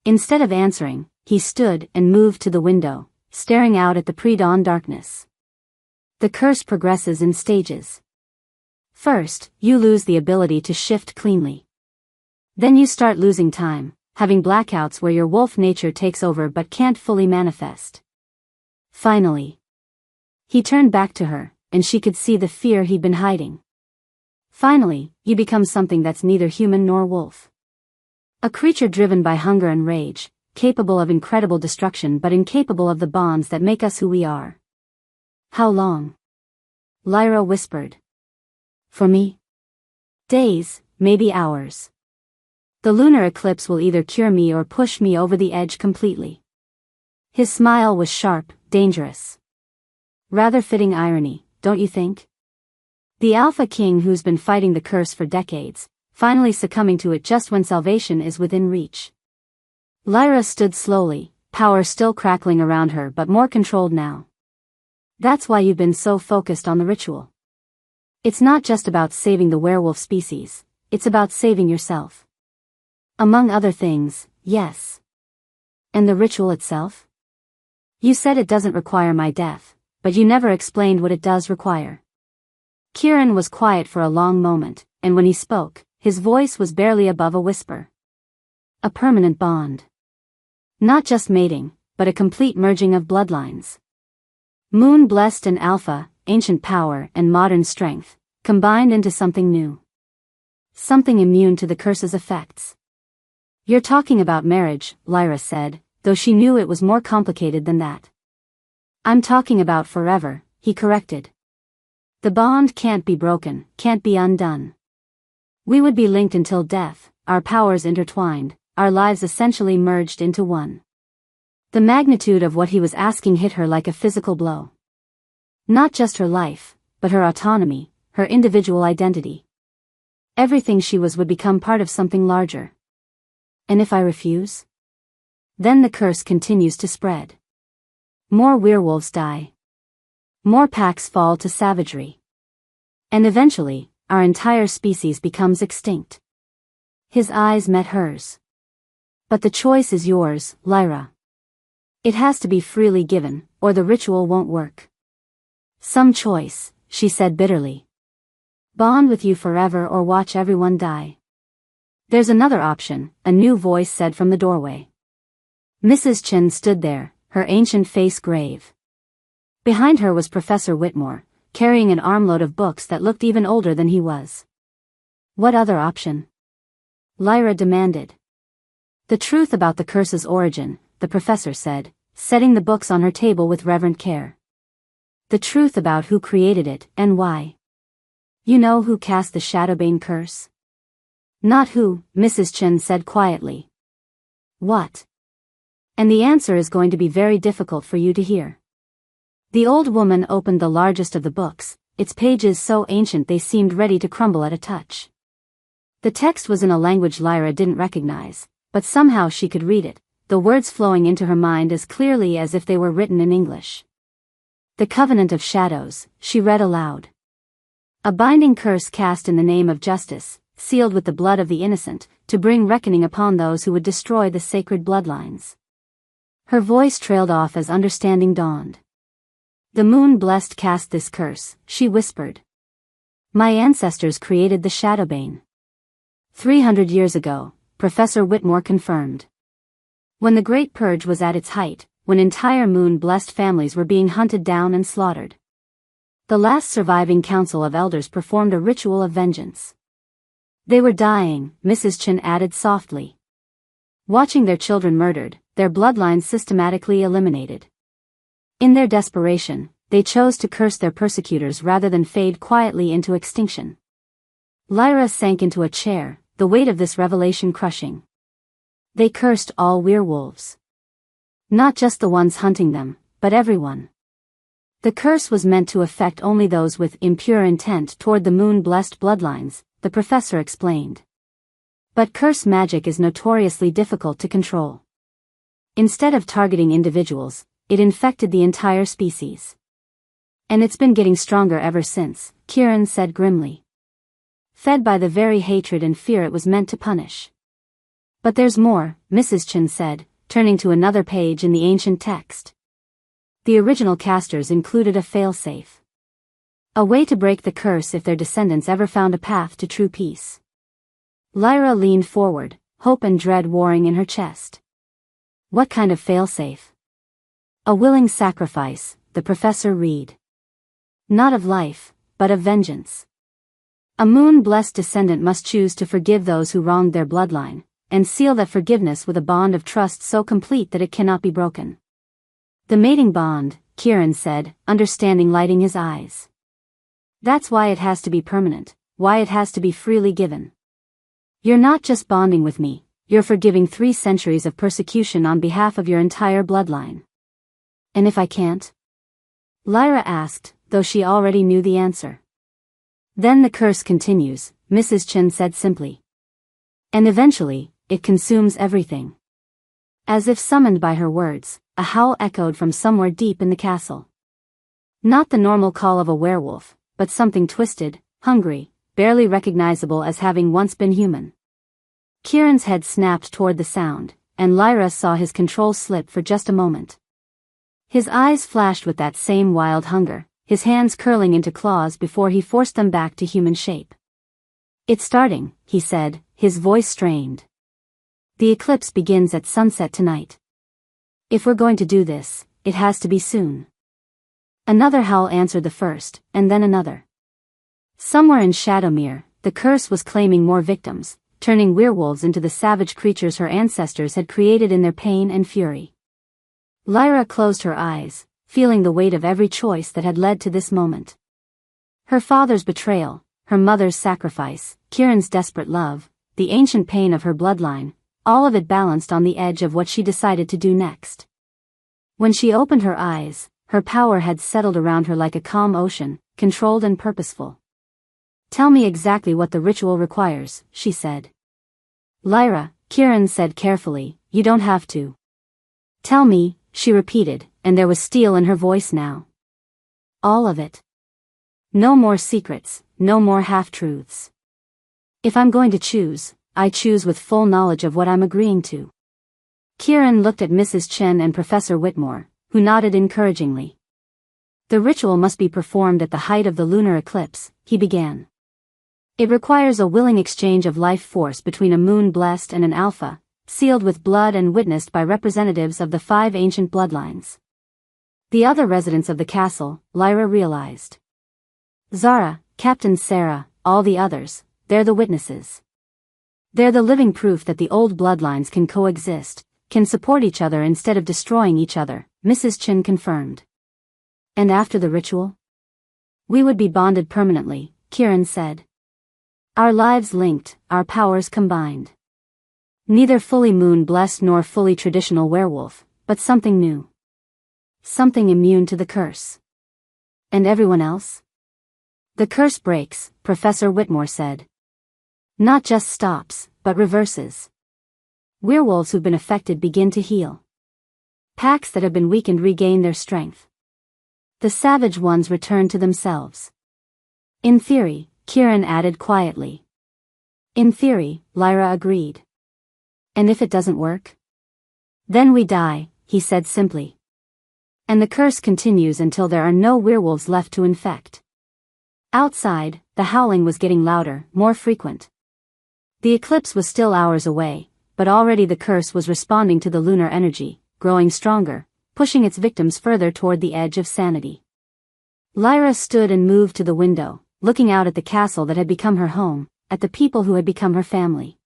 A: Instead of answering, he stood and moved to the window, staring out at the pre-dawn darkness. "The curse progresses in stages. First, you lose the ability to shift cleanly. Then you start losing time, having blackouts where your wolf nature takes over but can't fully manifest. Finally." He turned back to her, and she could see the fear he'd been hiding. "Finally, you become something that's neither human nor wolf. A creature driven by hunger and rage, capable of incredible destruction but incapable of the bonds that make us who we are." "How long?" Lyra whispered. "For me? Days, maybe hours. The lunar eclipse will either cure me or push me over the edge completely." His smile was sharp, dangerous. Rather fitting irony, don't you think? The Alpha King who's been fighting the curse for decades, finally succumbing to it just when salvation is within reach. Lyra stood slowly, power still crackling around her but more controlled now. "That's why you've been so focused on the ritual. It's not just about saving the werewolf species, it's about saving yourself." "Among other things, yes." "And the ritual itself?" "You said it doesn't require my death, but you never explained what it does require." Kieran was quiet for a long moment, and when he spoke, his voice was barely above a whisper. "A permanent bond. Not just mating, but a complete merging of bloodlines. Moon blessed and alpha, ancient power and modern strength, combined into something new. Something immune to the curse's effects. You're talking about marriage, Lyra said, though she knew it was more complicated than that. I'm talking about forever, he corrected. The bond can't be broken, can't be undone. We would be linked until death, our powers intertwined, our lives essentially merged into one. The magnitude of what he was asking hit her like a physical blow. Not just her life, but her autonomy, her individual identity. Everything she was would become part of something larger. And if I refuse? Then the curse continues to spread. More werewolves die. More packs fall to savagery. And eventually, our entire species becomes extinct. His eyes met hers. But the choice is yours, Lyra. It has to be freely given, or the ritual won't work. Some choice, she said bitterly. Bond with you forever or watch everyone die. There's another option, a new voice said from the doorway. Mrs. Chen stood there, her ancient face grave. Behind her was Professor Whitmore, carrying an armload of books that looked even older than he was. What other option? Lyra demanded. The truth about the curse's origin, the professor said, setting the books on her table with reverent care. The truth about who created it and why. You know who cast the Shadowbane curse? Not who, Mrs. Chen said quietly. What? And the answer is going to be very difficult for you to hear. The old woman opened the largest of the books, its pages so ancient they seemed ready to crumble at a touch. The text was in a language Lyra didn't recognize, but somehow she could read it, the words flowing into her mind as clearly as if they were written in English. The Covenant of Shadows, she read aloud. A binding curse cast in the name of justice, sealed with the blood of the innocent, to bring reckoning upon those who would destroy the sacred bloodlines. Her voice trailed off as understanding dawned. The moon blessed cast this curse, she whispered. My ancestors created the Shadowbane. 300 years ago, Professor Whitmore confirmed. When the Great Purge was at its height, when entire moon-blessed families were being hunted down and slaughtered. The last surviving council of elders performed a ritual of vengeance. They were dying, Mrs. Chen added softly. Watching their children murdered, their bloodlines systematically eliminated. In their desperation, they chose to curse their persecutors rather than fade quietly into extinction. Lyra sank into a chair, the weight of this revelation crushing. They cursed all werewolves. Not just the ones hunting them, but everyone. The curse was meant to affect only those with impure intent toward the moon-blessed bloodlines, the professor explained. But curse magic is notoriously difficult to control. Instead of targeting individuals, it infected the entire species. And it's been getting stronger ever since, Kieran said grimly. Fed by the very hatred and fear it was meant to punish. But there's more, Mrs. Chen said, turning to another page in the ancient text. The original casters included a failsafe. A way to break the curse if their descendants ever found a path to true peace. Lyra leaned forward, hope and dread warring in her chest. What kind of failsafe? A willing sacrifice, the professor read. Not of life, but of vengeance. A moon-blessed descendant must choose to forgive those who wronged their bloodline, and seal that forgiveness with a bond of trust so complete that it cannot be broken. The mating bond, Kieran said, understanding lighting his eyes. That's why it has to be permanent, why it has to be freely given. You're not just bonding with me, you're forgiving 3 centuries of persecution on behalf of your entire bloodline. And if I can't? Lyra asked, though she already knew the answer. Then the curse continues, Mrs. Chen said simply. And eventually, it consumes everything. As if summoned by her words, a howl echoed from somewhere deep in the castle. Not the normal call of a werewolf, but something twisted, hungry, barely recognizable as having once been human. Kieran's head snapped toward the sound, and Lyra saw his control slip for just a moment. His eyes flashed with that same wild hunger, his hands curling into claws before he forced them back to human shape. It's starting, he said, his voice strained. The eclipse begins at sunset tonight. If we're going to do this, it has to be soon. Another howl answered the first, and then another. Somewhere in Shadowmere, the curse was claiming more victims, turning werewolves into the savage creatures her ancestors had created in their pain and fury. Lyra closed her eyes, feeling the weight of every choice that had led to this moment. Her father's betrayal, her mother's sacrifice, Kieran's desperate love, the ancient pain of her bloodline, all of it balanced on the edge of what she decided to do next. When she opened her eyes, her power had settled around her like a calm ocean, controlled and purposeful. "Tell me exactly what the ritual requires," she said. "Lyra," Kieran said carefully, "you don't have to." "Tell me," she repeated, and there was steel in her voice now. "All of it. No more secrets, no more half-truths. If I'm going to choose, I choose with full knowledge of what I'm agreeing to." Kieran looked at Mrs. Chen and Professor Whitmore, who nodded encouragingly. "The ritual must be performed at the height of the lunar eclipse," he began. "It requires a willing exchange of life force between a moon blessed and an alpha, sealed with blood and witnessed by representatives of the 5 ancient bloodlines. The other residents of the castle," Lyra realized. "Zara, Captain Sarah, all the others, they're the witnesses. They're the living proof that the old bloodlines can coexist, can support each other instead of destroying each other," Mrs. Chen confirmed. "And after the ritual?" "We would be bonded permanently," Kieran said. "Our lives linked, our powers combined. Neither fully moon-blessed nor fully traditional werewolf, but something new. Something immune to the curse." "And everyone else?" "The curse breaks," Professor Whitmore said. "Not just stops, but reverses. Werewolves who've been affected begin to heal. Packs that have been weakened regain their strength. The savage ones return to themselves." "In theory," Kieran added quietly. "In theory," Lyra agreed. "And if it doesn't work?" "Then we die," he said simply. "And the curse continues until there are no werewolves left to infect." Outside, the howling was getting louder, more frequent. The eclipse was still hours away, but already the curse was responding to the lunar energy, growing stronger, pushing its victims further toward the edge of sanity. Lyra stood and moved to the window, looking out at the castle that had become her home, at the people who had become her family.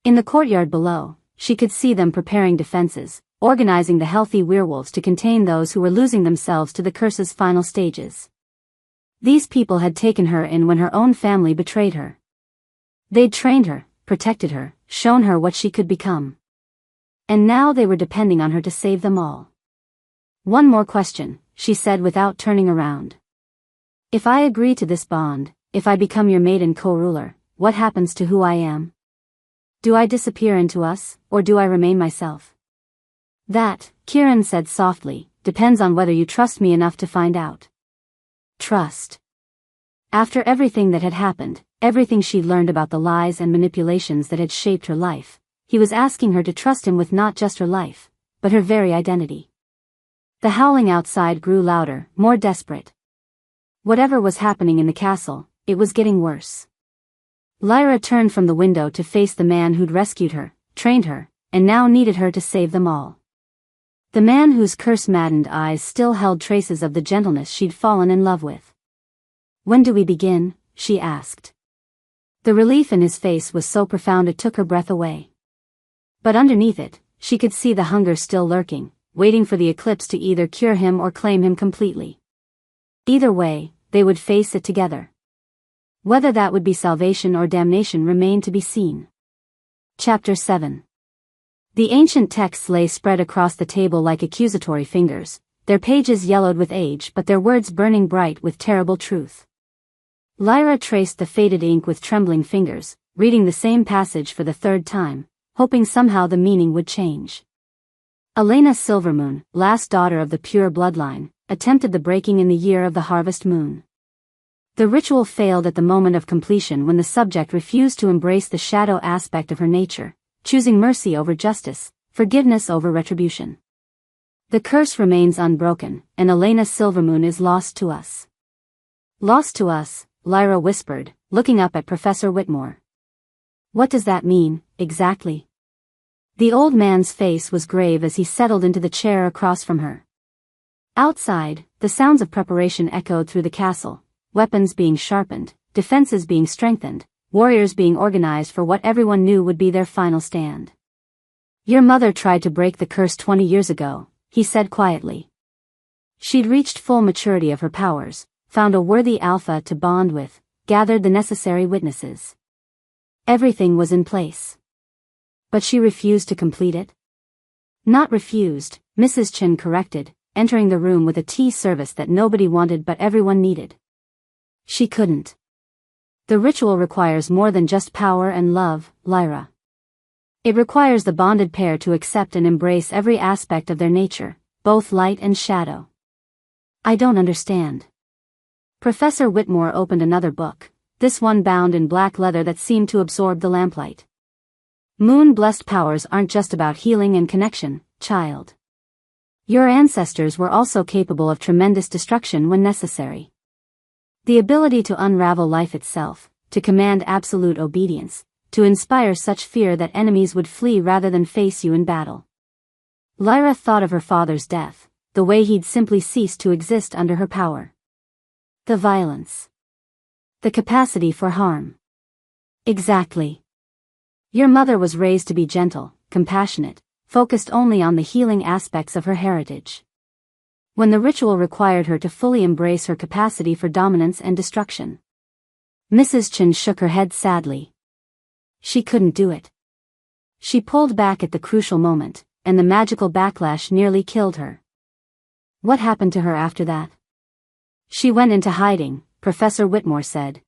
A: In the courtyard below, she could see them preparing defenses, organizing the healthy werewolves to contain those who were losing themselves to the curse's final stages. These people had taken her in when her own family betrayed her. They'd trained her, protected her, shown her what she could become. And now they were depending on her to save them all. "One more question," she said without turning around. "If I agree to this bond, if I become your maiden co-ruler, what happens to who I am? Do I disappear into us, or do I remain myself?" "That," Kieran said softly, "depends on whether you trust me enough to find out." Trust. After everything that had happened, everything she'd learned about the lies and manipulations that had shaped her life, he was asking her to trust him with not just her life, but her very identity. The howling outside grew louder, more desperate. Whatever was happening in the castle, it was getting worse. Lyra turned from the window to face the man who'd rescued her, trained her, and now needed her to save them all. The man whose curse-maddened eyes still held traces of the gentleness she'd fallen in love with. "When do we begin?" she asked. The relief in his face was so profound it took her breath away. But underneath it, she could see the hunger still lurking, waiting for the eclipse to either cure him or claim him completely. Either way, they would face it together. Whether that would be salvation or damnation remained to be seen. Chapter 7. The ancient texts lay spread across the table like accusatory fingers, their pages yellowed with age but their words burning bright with terrible truth. Lyra traced the faded ink with trembling fingers, reading the same passage for the 3rd time, hoping somehow the meaning would change. Elena Silvermoon, last daughter of the pure bloodline, attempted the breaking in the year of the harvest moon. The ritual failed at the moment of completion when the subject refused to embrace the shadow aspect of her nature, choosing mercy over justice, forgiveness over retribution. The curse remains unbroken, and Elena Silvermoon is lost to us. "Lost to us," Lyra whispered, looking up at Professor Whitmore. "What does that mean, exactly?" The old man's face was grave as he settled into the chair across from her. Outside, the sounds of preparation echoed through the castle, weapons being sharpened, defenses being strengthened, warriors being organized for what everyone knew would be their final stand. "Your mother tried to break the curse 20 years ago," he said quietly. She'd reached full maturity of her powers, found a worthy alpha to bond with, gathered the necessary witnesses. Everything was in place. But she refused to complete it? Not refused, Mrs. Chen corrected, entering the room with a tea service that nobody wanted but everyone needed. She couldn't. The ritual requires more than just power and love, Lyra. It requires the bonded pair to accept and embrace every aspect of their nature, both light and shadow. I don't understand. Professor Whitmore opened another book, this one bound in black leather that seemed to absorb the lamplight. Moon-blessed powers aren't just about healing and connection, child. Your ancestors were also capable of tremendous destruction when necessary. The ability to unravel life itself, to command absolute obedience, to inspire such fear that enemies would flee rather than face you in battle. Lyra thought of her father's death, the way he'd simply ceased to exist under her power. The violence. The capacity for harm. Exactly. Your mother was raised to be gentle, compassionate, focused only on the healing aspects of her heritage. When the ritual required her to fully embrace her capacity for dominance and destruction. Mrs. Chen shook her head sadly. She couldn't do it. She pulled back at the crucial moment, and the magical backlash nearly killed her. What happened to her after that? She went into hiding, Professor Whitmore said.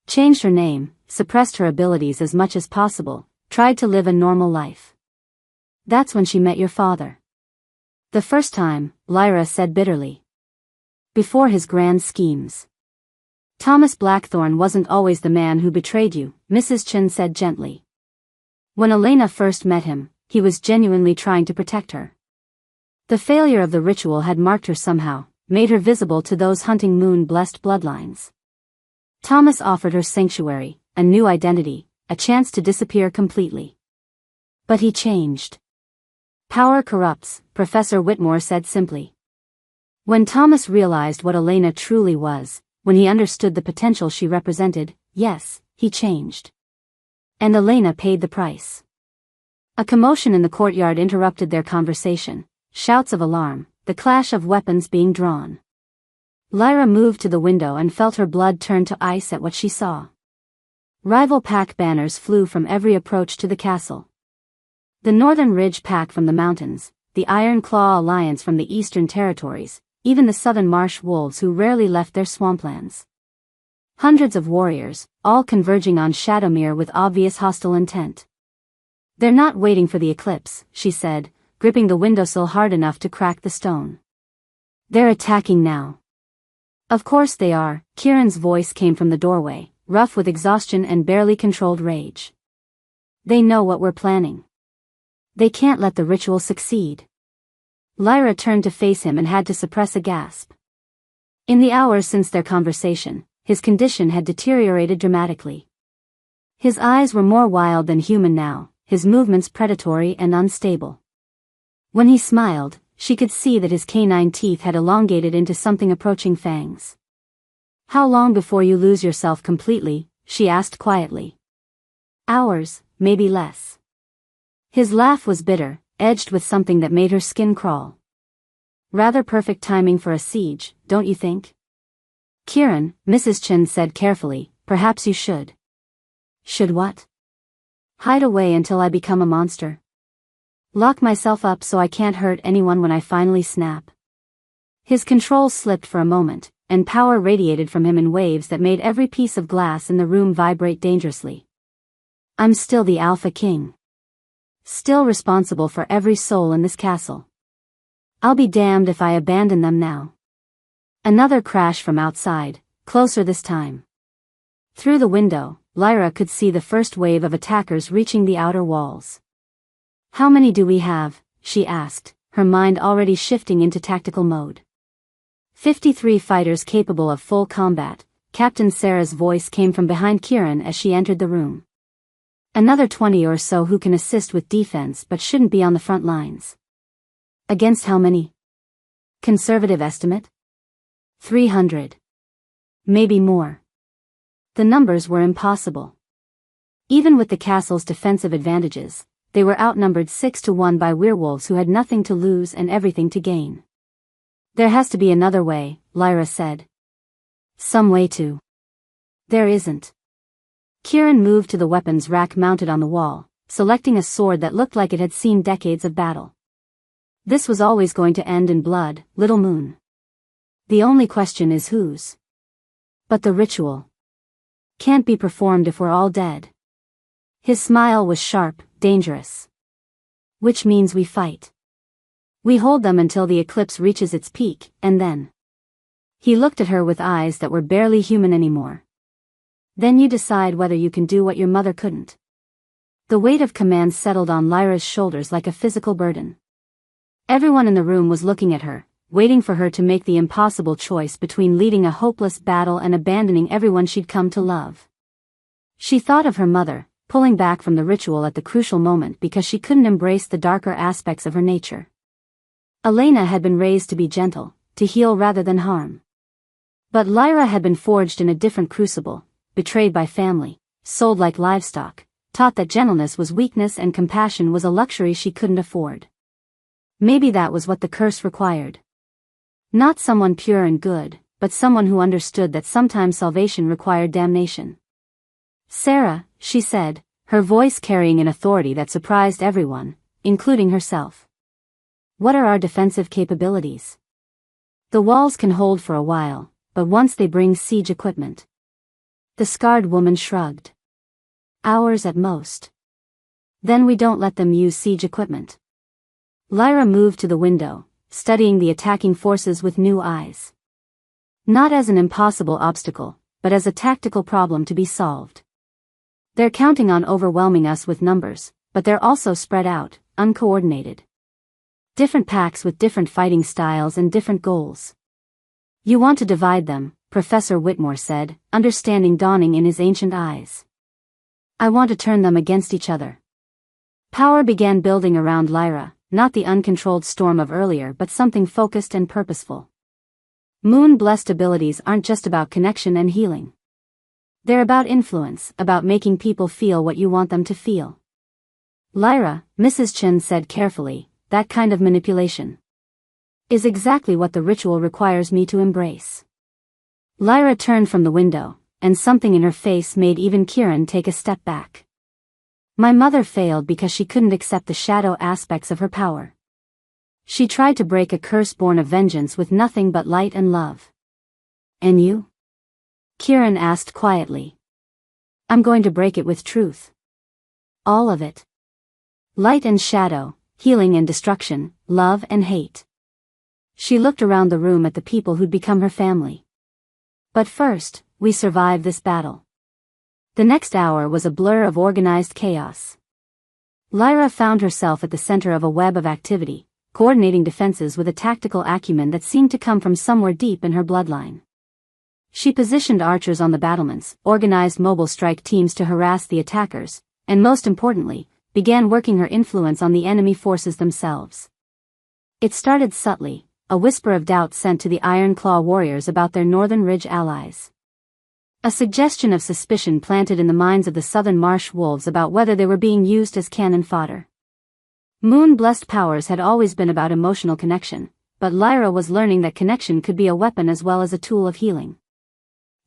A: Changed her name, suppressed her abilities as much as possible, tried to live a normal life. That's when she met your father. The first time, Lyra said bitterly. Before his grand schemes. Thomas Blackthorne wasn't always the man who betrayed you, Mrs. Chen said gently. When Elena first met him, he was genuinely trying to protect her. The failure of the ritual had marked her somehow, made her visible to those hunting moon-blessed bloodlines. Thomas offered her sanctuary, a new identity, a chance to disappear completely. But he changed. Power corrupts, Professor Whitmore said simply. When Thomas realized what Elena truly was, when he understood the potential she represented, yes, he changed. And Elena paid the price. A commotion in the courtyard interrupted their conversation, shouts of alarm, the clash of weapons being drawn. Lyra moved to the window and felt her blood turn to ice at what she saw. Rival pack banners flew from every approach to the castle. The Northern Ridge Pack from the mountains, the Iron Claw Alliance from the Eastern Territories, even the Southern Marsh Wolves who rarely left their swamplands. Hundreds of warriors, all converging on Shadowmere with obvious hostile intent. They're not waiting for the eclipse, she said, gripping the windowsill hard enough to crack the stone. They're attacking now. Of course they are, Kieran's voice came from the doorway, rough with exhaustion and barely controlled rage. They know what we're planning. They can't let the ritual succeed. Lyra turned to face him and had to suppress a gasp. In the hours since their conversation, his condition had deteriorated dramatically. His eyes were more wild than human now, his movements predatory and unstable. When he smiled, she could see that his canine teeth had elongated into something approaching fangs. How long before you lose yourself completely? She asked quietly. Hours, maybe less. His laugh was bitter, edged with something that made her skin crawl. Rather perfect timing for a siege, don't you think? Kieran, Mrs. Chen said carefully, perhaps you should. Should what? Hide away until I become a monster. Lock myself up so I can't hurt anyone when I finally snap. His control slipped for a moment, and power radiated from him in waves that made every piece of glass in the room vibrate dangerously. I'm still the Alpha King. Still responsible for every soul in this castle. I'll be damned if I abandon them now. Another crash from outside, closer this time. Through the window, Lyra could see the first wave of attackers reaching the outer walls. How many do we have? She asked, her mind already shifting into tactical mode. 53 fighters capable of full combat, Captain Sarah's voice came from behind Kieran as she entered the room. Another 20 or so who can assist with defense but shouldn't be on the front lines. Against how many? Conservative estimate? 300. Maybe more. The numbers were impossible. Even with the castle's defensive advantages, they were outnumbered 6-1 by werewolves who had nothing to lose and everything to gain. There has to be another way, Lyra said. Some way to. There isn't. Kieran moved to the weapons rack mounted on the wall, selecting a sword that looked like it had seen decades of battle. This was always going to end in blood, Little Moon. The only question is whose. But the ritual can't be performed if we're all dead. His smile was sharp, dangerous. Which means we fight. We hold them until the eclipse reaches its peak, and then. He looked at her with eyes that were barely human anymore. Then you decide whether you can do what your mother couldn't. The weight of command settled on Lyra's shoulders like a physical burden. Everyone in the room was looking at her, waiting for her to make the impossible choice between leading a hopeless battle and abandoning everyone she'd come to love. She thought of her mother, pulling back from the ritual at the crucial moment because she couldn't embrace the darker aspects of her nature. Elena had been raised to be gentle, to heal rather than harm. But Lyra had been forged in a different crucible, betrayed by family, sold like livestock, taught that gentleness was weakness and compassion was a luxury she couldn't afford. Maybe that was what the curse required. Not someone pure and good, but someone who understood that sometimes salvation required damnation. Sarah, she said, her voice carrying an authority that surprised everyone, including herself. What are our defensive capabilities? The walls can hold for a while, but once they bring siege equipment. The scarred woman shrugged. Hours at most. Then we don't let them use siege equipment. Lyra moved to the window, studying the attacking forces with new eyes. Not as an impossible obstacle, but as a tactical problem to be solved. They're counting on overwhelming us with numbers, but they're also spread out, uncoordinated. Different packs with different fighting styles and different goals. You want to divide them, Professor Whitmore said, understanding dawning in his ancient eyes. I want to turn them against each other. Power began building around Lyra, not the uncontrolled storm of earlier but something focused and purposeful. Moon-blessed abilities aren't just about connection and healing. They're about influence, about making people feel what you want them to feel. Lyra, Mrs. Chen said carefully, that kind of manipulation is exactly what the ritual requires me to embrace. Lyra turned from the window, and something in her face made even Kieran take a step back. My mother failed because she couldn't accept the shadow aspects of her power. She tried to break a curse born of vengeance with nothing but light and love. And you? Kieran asked quietly. I'm going to break it with truth. All of it. Light and shadow, healing and destruction, love and hate. She looked around the room at the people who'd become her family. But first, we survived this battle. The next hour was a blur of organized chaos. Lyra found herself at the center of a web of activity, coordinating defenses with a tactical acumen that seemed to come from somewhere deep in her bloodline. She positioned archers on the battlements, organized mobile strike teams to harass the attackers, and most importantly, began working her influence on the enemy forces themselves. It started subtly, a whisper of doubt sent to the Iron Claw warriors about their Northern Ridge allies. A suggestion of suspicion planted in the minds of the Southern Marsh wolves about whether they were being used as cannon fodder. Moon-blessed powers had always been about emotional connection, but Lyra was learning that connection could be a weapon as well as a tool of healing.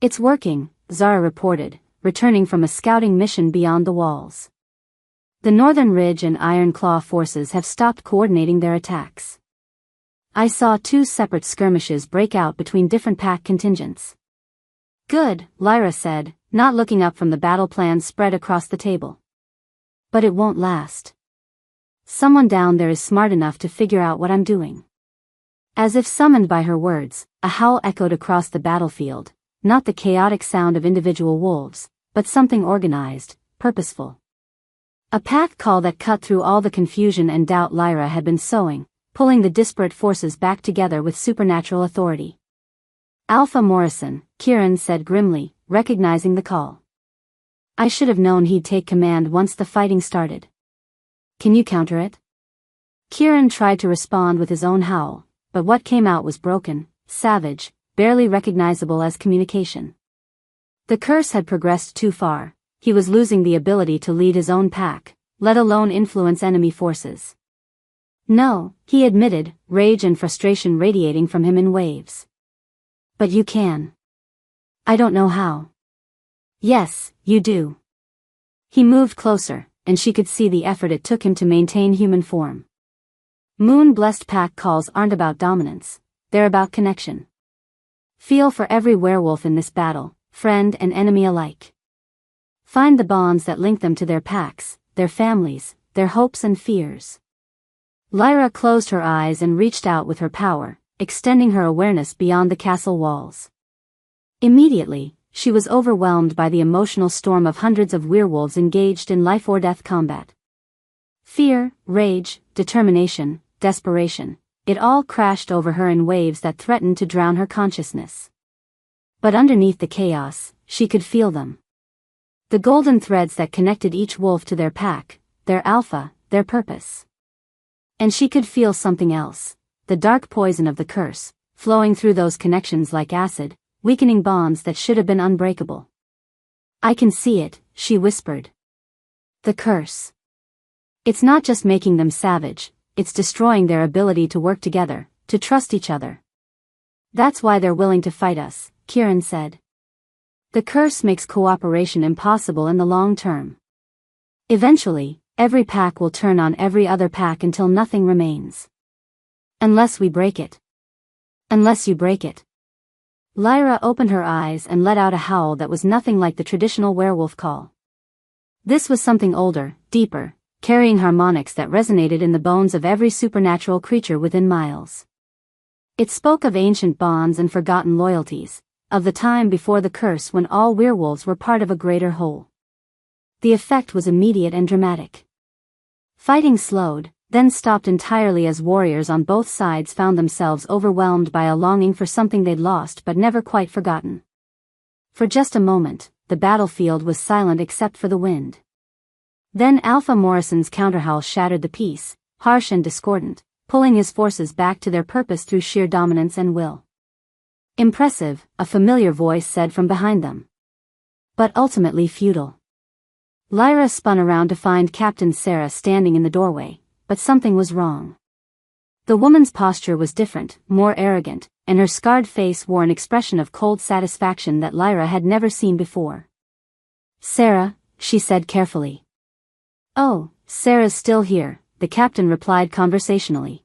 A: It's working, Zara reported, returning from a scouting mission beyond the walls. The Northern Ridge and Iron Claw forces have stopped coordinating their attacks. I saw 2 separate skirmishes break out between different pack contingents. Good, Lyra said, not looking up from the battle plans spread across the table. But it won't last. Someone down there is smart enough to figure out what I'm doing. As if summoned by her words, a howl echoed across the battlefield, not the chaotic sound of individual wolves, but something organized, purposeful. A pack call that cut through all the confusion and doubt Lyra had been sowing, pulling the disparate forces back together with supernatural authority. Alpha Morrison, Kieran said grimly, recognizing the call. I should have known he'd take command once the fighting started. Can you counter it? Kieran tried to respond with his own howl, but what came out was broken, savage, barely recognizable as communication. The curse had progressed too far. He was losing the ability to lead his own pack, let alone influence enemy forces. No, he admitted, rage and frustration radiating from him in waves. But you can. I don't know how. Yes, you do. He moved closer, and she could see the effort it took him to maintain human form. Moon-blessed pack calls aren't about dominance, they're about connection. Feel for every werewolf in this battle, friend and enemy alike. Find the bonds that link them to their packs, their families, their hopes and fears. Lyra closed her eyes and reached out with her power, extending her awareness beyond the castle walls. Immediately, she was overwhelmed by the emotional storm of hundreds of werewolves engaged in life-or-death combat. Fear, rage, determination, desperation, it all crashed over her in waves that threatened to drown her consciousness. But underneath the chaos, she could feel them. The golden threads that connected each wolf to their pack, their alpha, their purpose. And she could feel something else, the dark poison of the curse, flowing through those connections like acid, weakening bonds that should have been unbreakable. I can see it, she whispered. The curse. It's not just making them savage, it's destroying their ability to work together, to trust each other. That's why they're willing to fight us, Kieran said. The curse makes cooperation impossible in the long term. Eventually, every pack will turn on every other pack until nothing remains. Unless we break it. Unless you break it. Lyra opened her eyes and let out a howl that was nothing like the traditional werewolf call. This was something older, deeper, carrying harmonics that resonated in the bones of every supernatural creature within miles. It spoke of ancient bonds and forgotten loyalties, of the time before the curse when all werewolves were part of a greater whole. The effect was immediate and dramatic. Fighting slowed, then stopped entirely as warriors on both sides found themselves overwhelmed by a longing for something they'd lost but never quite forgotten. For just a moment, the battlefield was silent except for the wind. Then Alpha Morrison's counterhowl shattered the peace, harsh and discordant, pulling his forces back to their purpose through sheer dominance and will. Impressive, a familiar voice said from behind them. But ultimately futile. Lyra spun around to find Captain Sarah standing in the doorway, but something was wrong. The woman's posture was different, more arrogant, and her scarred face wore an expression of cold satisfaction that Lyra had never seen before. Sarah, she said carefully. Oh, Sarah's still here, the captain replied conversationally.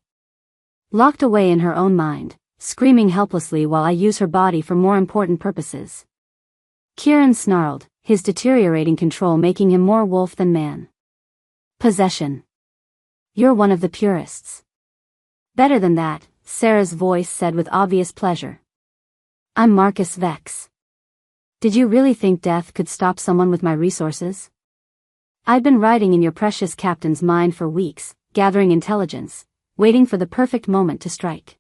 A: Locked away in her own mind, screaming helplessly while I use her body for more important purposes. Kieran snarled, his deteriorating control making him more wolf than man. Possession. You're one of the purists. Better than that, Sarah's voice said with obvious pleasure. I'm Marcus Vex. Did you really think death could stop someone with my resources? I've been riding in your precious captain's mind for weeks, gathering intelligence, waiting for the perfect moment to strike.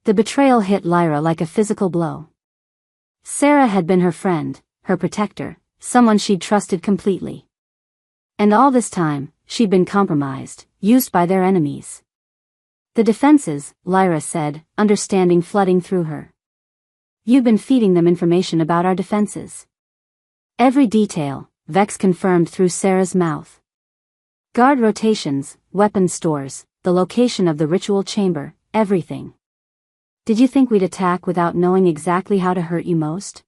A: The betrayal hit Lyra like a physical blow. Sarah had been her friend, her protector, someone she'd trusted completely. And all this time, she'd been compromised, used by their enemies. The defenses, Lyra said, understanding flooding through her. You've been feeding them information about our defenses. Every detail, Vex confirmed through Sarah's mouth. Guard rotations, weapon stores, the location of the ritual chamber, everything. Did you think we'd attack without knowing exactly how to hurt you most?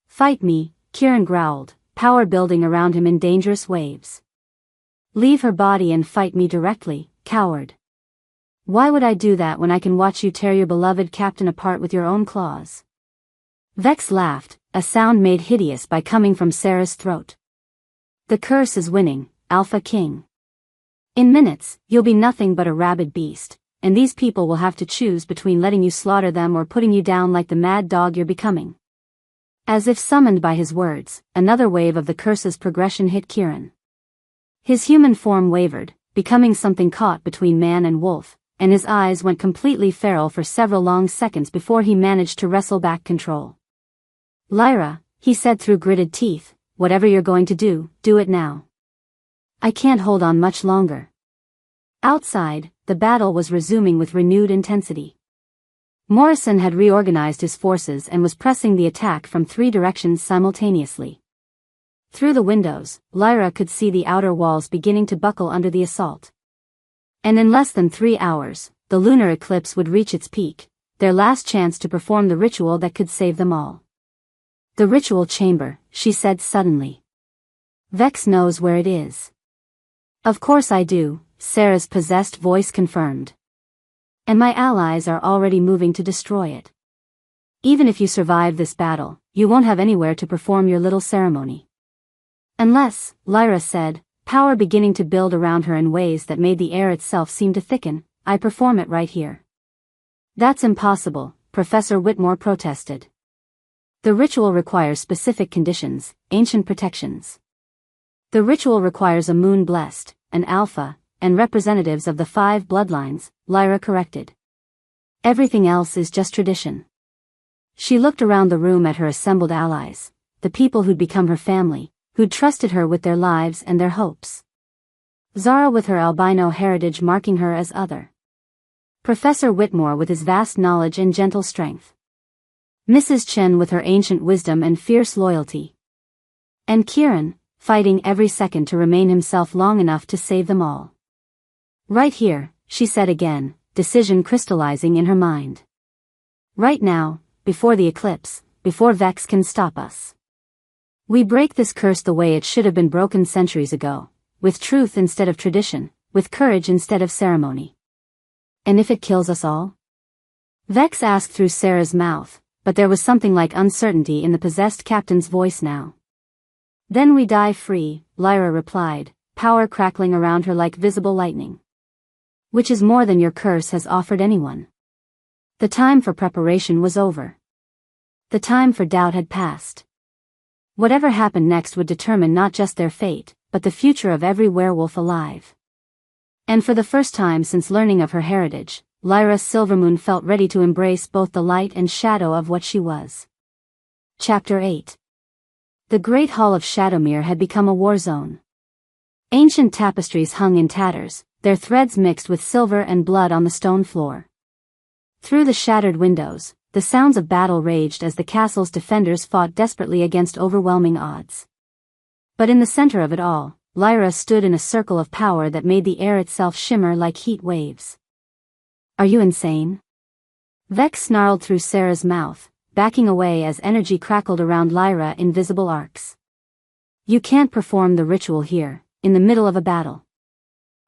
A: Fight me, Kieran growled, power building around him in dangerous waves. Leave her body and fight me directly, coward. Why would I do that when I can watch you tear your beloved captain apart with your own claws? Vex laughed, a sound made hideous by coming from Sarah's throat. The curse is winning, Alpha King. In minutes, you'll be nothing but a rabid beast, and these people will have to choose between letting you slaughter them or putting you down like the mad dog you're becoming. As if summoned by his words, another wave of the curse's progression hit Kieran. His human form wavered, becoming something caught between man and wolf, and his eyes went completely feral for several long seconds before he managed to wrestle back control. Lyra, he said through gritted teeth, whatever you're going to do, do it now. I can't hold on much longer. Outside, the battle was resuming with renewed intensity. Morrison had reorganized his forces and was pressing the attack from 3 directions simultaneously. Through the windows, Lyra could see the outer walls beginning to buckle under the assault. And in less than 3 hours, the lunar eclipse would reach its peak, their last chance to perform the ritual that could save them all. The ritual chamber, she said suddenly. Vex knows where it is. Of course I do, Sarah's possessed voice confirmed. And my allies are already moving to destroy it. Even if you survive this battle, you won't have anywhere to perform your little ceremony. Unless, Lyra said, power beginning to build around her in ways that made the air itself seem to thicken, I perform it right here. That's impossible, Professor Whitmore protested. The ritual requires specific conditions, ancient protections. The ritual requires a moon blessed, an alpha, and representatives of the 5 bloodlines, Lyra corrected. Everything else is just tradition. She looked around the room at her assembled allies, the people who'd become her family, who'd trusted her with their lives and their hopes. Zara with her albino heritage marking her as other. Professor Whitmore with his vast knowledge and gentle strength. Mrs. Chen with her ancient wisdom and fierce loyalty. And Kieran, fighting every second to remain himself long enough to save them all. Right here, she said again, decision crystallizing in her mind. Right now, before the eclipse, before Vex can stop us. We break this curse the way it should have been broken centuries ago, with truth instead of tradition, with courage instead of ceremony. And if it kills us all? Vex asked through Sarah's mouth, but there was something like uncertainty in the possessed captain's voice now. Then we die free, Lyra replied, power crackling around her like visible lightning. Which is more than your curse has offered anyone. The time for preparation was over. The time for doubt had passed. Whatever happened next would determine not just their fate, but the future of every werewolf alive. And for the first time since learning of her heritage, Lyra Silvermoon felt ready to embrace both the light and shadow of what she was. Chapter 8. The Great Hall of Shadowmere had become a war zone. Ancient tapestries hung in tatters, their threads mixed with silver and blood on the stone floor. Through the shattered windows, the sounds of battle raged as the castle's defenders fought desperately against overwhelming odds. But in the center of it all, Lyra stood in a circle of power that made the air itself shimmer like heat waves. Are you insane? Vex snarled through Sarah's mouth, backing away as energy crackled around Lyra in visible arcs. You can't perform the ritual here, in the middle of a battle.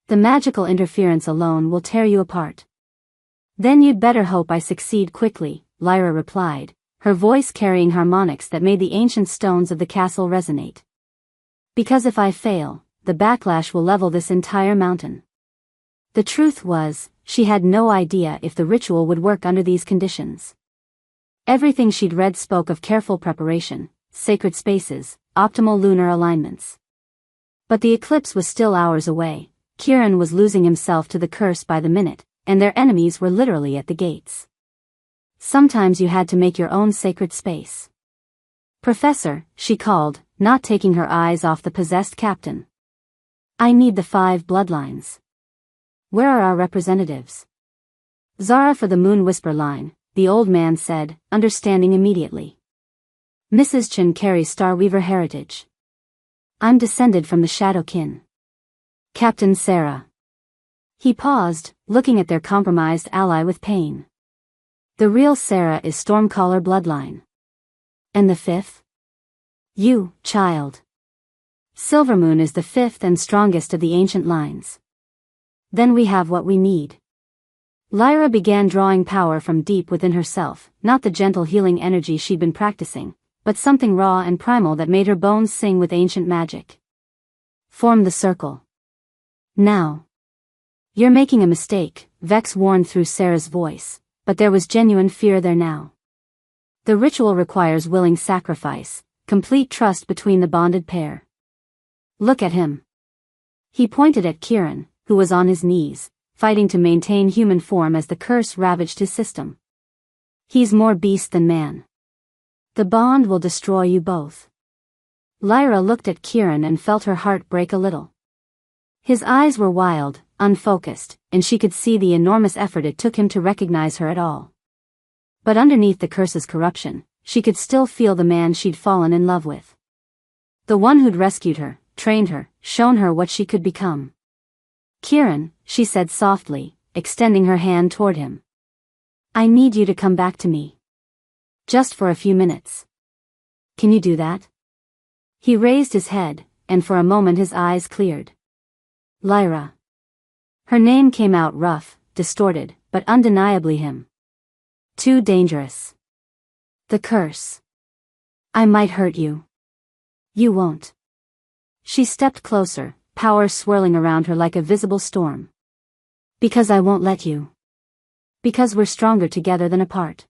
A: The magical interference alone will tear you apart. Then you'd better hope I succeed quickly, Lyra replied, her voice carrying harmonics that made the ancient stones of the castle resonate. Because if I fail, the backlash will level this entire mountain. The truth was, she had no idea if the ritual would work under these conditions. Everything she'd read spoke of careful preparation, sacred spaces, optimal lunar alignments. But the eclipse was still hours away, Kieran was losing himself to the curse by the minute, and their enemies were literally at the gates. Sometimes you had to make your own sacred space. Professor, she called, not taking her eyes off the possessed captain. I need the 5 bloodlines. Where are our representatives? Zara for the Moon Whisper line, the old man said, understanding immediately. Mrs. Chen carries Starweaver heritage. I'm descended from the Shadow Kin. Captain Sarah. He paused, looking at their compromised ally with pain. The real Sarah is Stormcaller bloodline. And the 5th? You, child. Silvermoon is the 5th and strongest of the ancient lines. Then we have what we need. Lyra began drawing power from deep within herself, not the gentle healing energy she'd been practicing, but something raw and primal that made her bones sing with ancient magic. Form the circle. Now. You're making a mistake, Vex warned through Sarah's voice, but there was genuine fear there now. The ritual requires willing sacrifice, complete trust between the bonded pair. Look at him. He pointed at Kieran, who was on his knees, fighting to maintain human form as the curse ravaged his system. He's more beast than man. The bond will destroy you both. Lyra looked at Kieran and felt her heart break a little. His eyes were wild, unfocused, and she could see the enormous effort it took him to recognize her at all. But underneath the curse's corruption, she could still feel the man she'd fallen in love with. The one who'd rescued her, trained her, shown her what she could become. "Kieran," she said softly, extending her hand toward him. "I need you to come back to me. Just for a few minutes. Can you do that?" He raised his head, and for a moment his eyes cleared. "Lyra." Her name came out rough, distorted, but undeniably him. "Too dangerous. The curse. I might hurt you." "You won't." She stepped closer, power swirling around her like a visible storm. "Because I won't let you. Because we're stronger together than apart.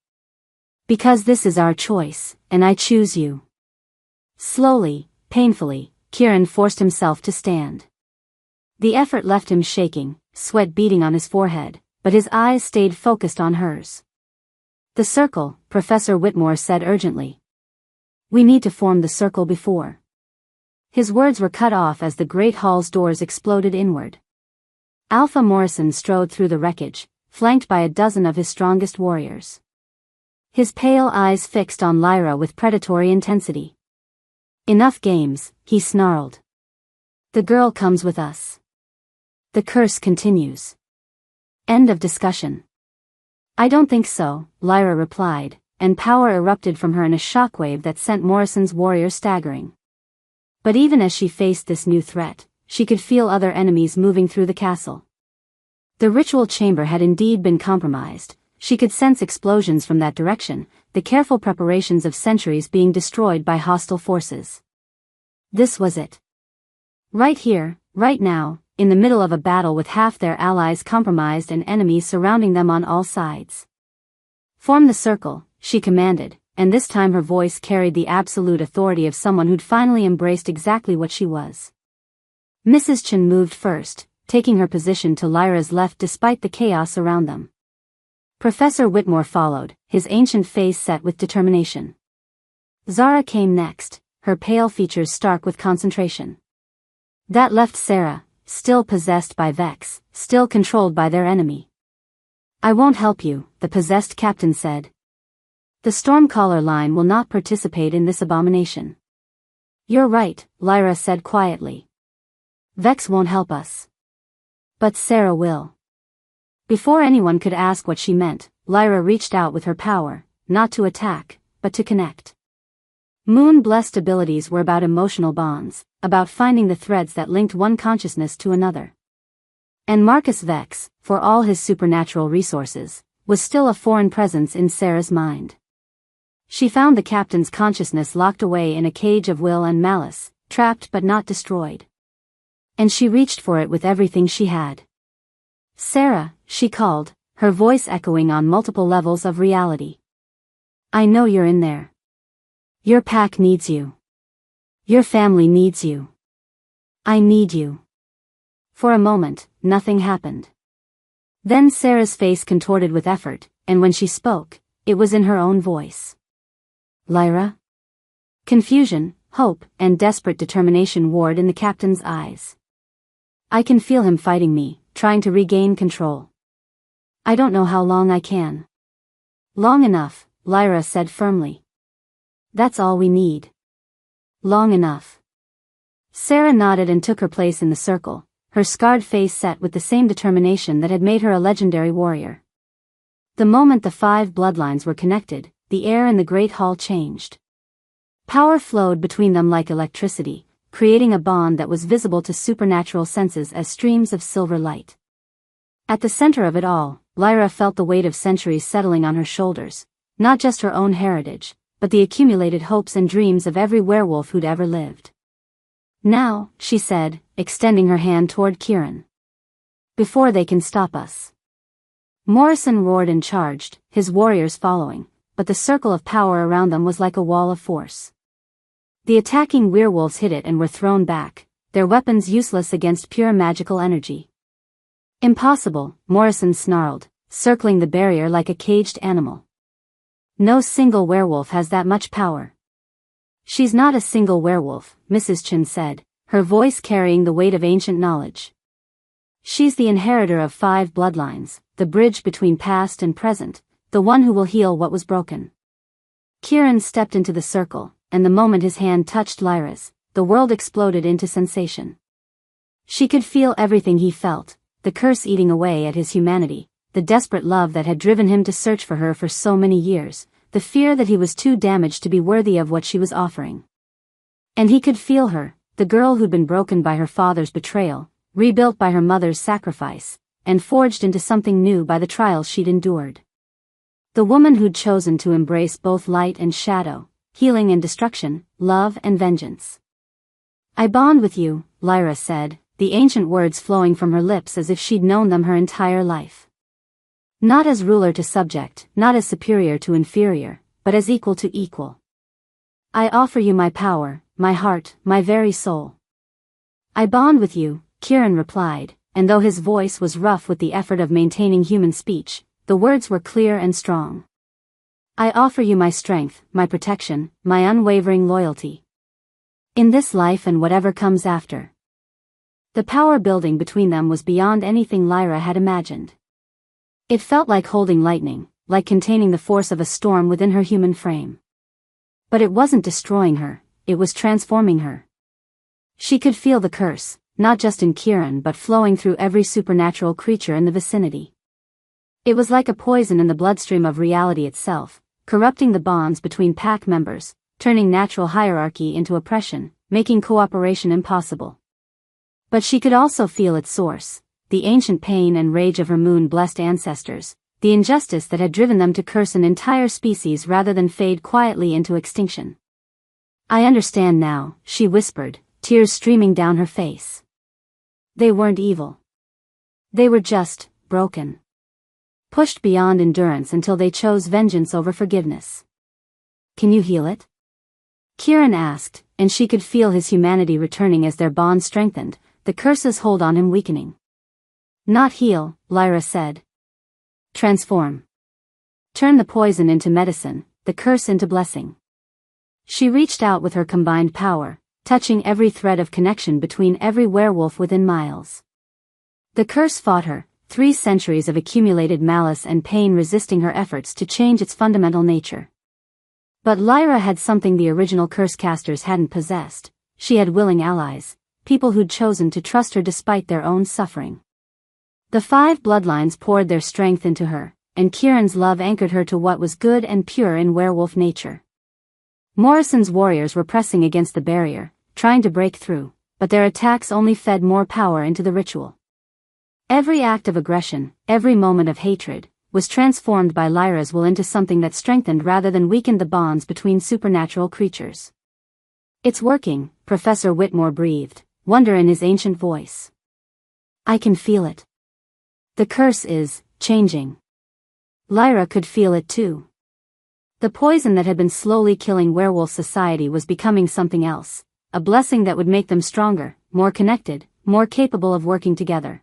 A: Because this is our choice, and I choose you." Slowly, painfully, Kieran forced himself to stand. The effort left him shaking, sweat beading on his forehead, but his eyes stayed focused on hers. "The circle," Professor Whitmore said urgently. "We need to form the circle before." His words were cut off as the great hall's doors exploded inward. Alpha Morrison strode through the wreckage, flanked by a dozen of his strongest warriors. His pale eyes fixed on Lyra with predatory intensity. "Enough games," he snarled. "The girl comes with us. The curse continues." End of discussion. "I don't think so," Lyra replied, and power erupted from her in a shockwave that sent Morrison's warriors staggering. But even as she faced this new threat, she could feel other enemies moving through the castle. The ritual chamber had indeed been compromised. She could sense explosions from that direction, the careful preparations of centuries being destroyed by hostile forces. This was it. Right here, right now, in the middle of a battle with half their allies compromised and enemies surrounding them on all sides. "Form the circle," she commanded, and this time her voice carried the absolute authority of someone who'd finally embraced exactly what she was. Mrs. Chen moved first, taking her position to Lyra's left despite the chaos around them. Professor Whitmore followed, his ancient face set with determination. Zara came next, her pale features stark with concentration. That left Sarah, still possessed by Vex, still controlled by their enemy. "I won't help you," the possessed captain said. "The Stormcaller line will not participate in this abomination." "You're right," Lyra said quietly. "Vex won't help us. But Sarah will." Before anyone could ask what she meant, Lyra reached out with her power, not to attack, but to connect. Moon-blessed abilities were about emotional bonds, about finding the threads that linked one consciousness to another. And Marcus Vex, for all his supernatural resources, was still a foreign presence in Sarah's mind. She found the captain's consciousness locked away in a cage of will and malice, trapped but not destroyed. And she reached for it with everything she had. "Sarah," she called, her voice echoing on multiple levels of reality. "I know you're in there. Your pack needs you. Your family needs you. I need you." For a moment, nothing happened. Then Sarah's face contorted with effort, and when she spoke, it was in her own voice. "Lyra?" Confusion, hope, and desperate determination warred in the captain's eyes. "I can feel him fighting me, trying to regain control. I don't know how long I can." "Long enough," Lyra said firmly. "That's all we need. Long enough." Sarah nodded and took her place in the circle, her scarred face set with the same determination that had made her a legendary warrior. The moment the 5 bloodlines were connected, the air in the great hall changed. Power flowed between them like electricity, creating a bond that was visible to supernatural senses as streams of silver light. At the center of it all, Lyra felt the weight of centuries settling on her shoulders, not just her own heritage, but the accumulated hopes and dreams of every werewolf who'd ever lived. "Now," she said, extending her hand toward Kieran. "Before they can stop us." Morrison roared and charged, his warriors following, but the circle of power around them was like a wall of force. The attacking werewolves hit it and were thrown back, their weapons useless against pure magical energy. "Impossible," Morrison snarled, circling the barrier like a caged animal. "No single werewolf has that much power." "She's not a single werewolf," Mrs. Chen said, her voice carrying the weight of ancient knowledge. She's the inheritor of 5 bloodlines, the bridge between past and present, the one who will heal what was broken. Kieran stepped into the circle, and the moment his hand touched Lyra's, the world exploded into sensation. She could feel everything he felt, the curse eating away at his humanity, the desperate love that had driven him to search for her for so many years, the fear that he was too damaged to be worthy of what she was offering. And he could feel her, the girl who'd been broken by her father's betrayal, rebuilt by her mother's sacrifice, and forged into something new by the trials she'd endured. The woman who'd chosen to embrace both light and shadow, healing and destruction, love and vengeance. "I bond with you," Lyra said, the ancient words flowing from her lips as if she'd known them her entire life. Not as ruler to subject, not as superior to inferior, but as equal to equal. "I offer you my power, my heart, my very soul." "I bond with you," Kieran replied, and though his voice was rough with the effort of maintaining human speech, the words were clear and strong. "I offer you my strength, my protection, my unwavering loyalty. In this life and whatever comes after." The power building between them was beyond anything Lyra had imagined. It felt like holding lightning, like containing the force of a storm within her human frame. But it wasn't destroying her, it was transforming her. She could feel the curse, not just in Kieran but flowing through every supernatural creature in the vicinity. It was like a poison in the bloodstream of reality itself, corrupting the bonds between pack members, turning natural hierarchy into oppression, making cooperation impossible. But she could also feel its source, the ancient pain and rage of her moon-blessed ancestors, the injustice that had driven them to curse an entire species rather than fade quietly into extinction. "I understand now," she whispered, tears streaming down her face. They weren't evil. They were just broken. Pushed beyond endurance until they chose vengeance over forgiveness. "Can you heal it?" Kieran asked, and she could feel his humanity returning as their bond strengthened, the curse's hold on him weakening. "Not heal," Lyra said. "Transform. Turn the poison into medicine, the curse into blessing." She reached out with her combined power, touching every thread of connection between every werewolf within miles. The curse fought her, 3 centuries of accumulated malice and pain resisting her efforts to change its fundamental nature. But Lyra had something the original curse casters hadn't possessed. She had willing allies, people who'd chosen to trust her despite their own suffering. The 5 bloodlines poured their strength into her, and Kieran's love anchored her to what was good and pure in werewolf nature. Morrison's warriors were pressing against the barrier, trying to break through, but their attacks only fed more power into the ritual. Every act of aggression, every moment of hatred, was transformed by Lyra's will into something that strengthened rather than weakened the bonds between supernatural creatures. "It's working," Professor Whitmore breathed, wonder in his ancient voice. "I can feel it. The curse is changing." Lyra could feel it too. The poison that had been slowly killing werewolf society was becoming something else, a blessing that would make them stronger, more connected, more capable of working together.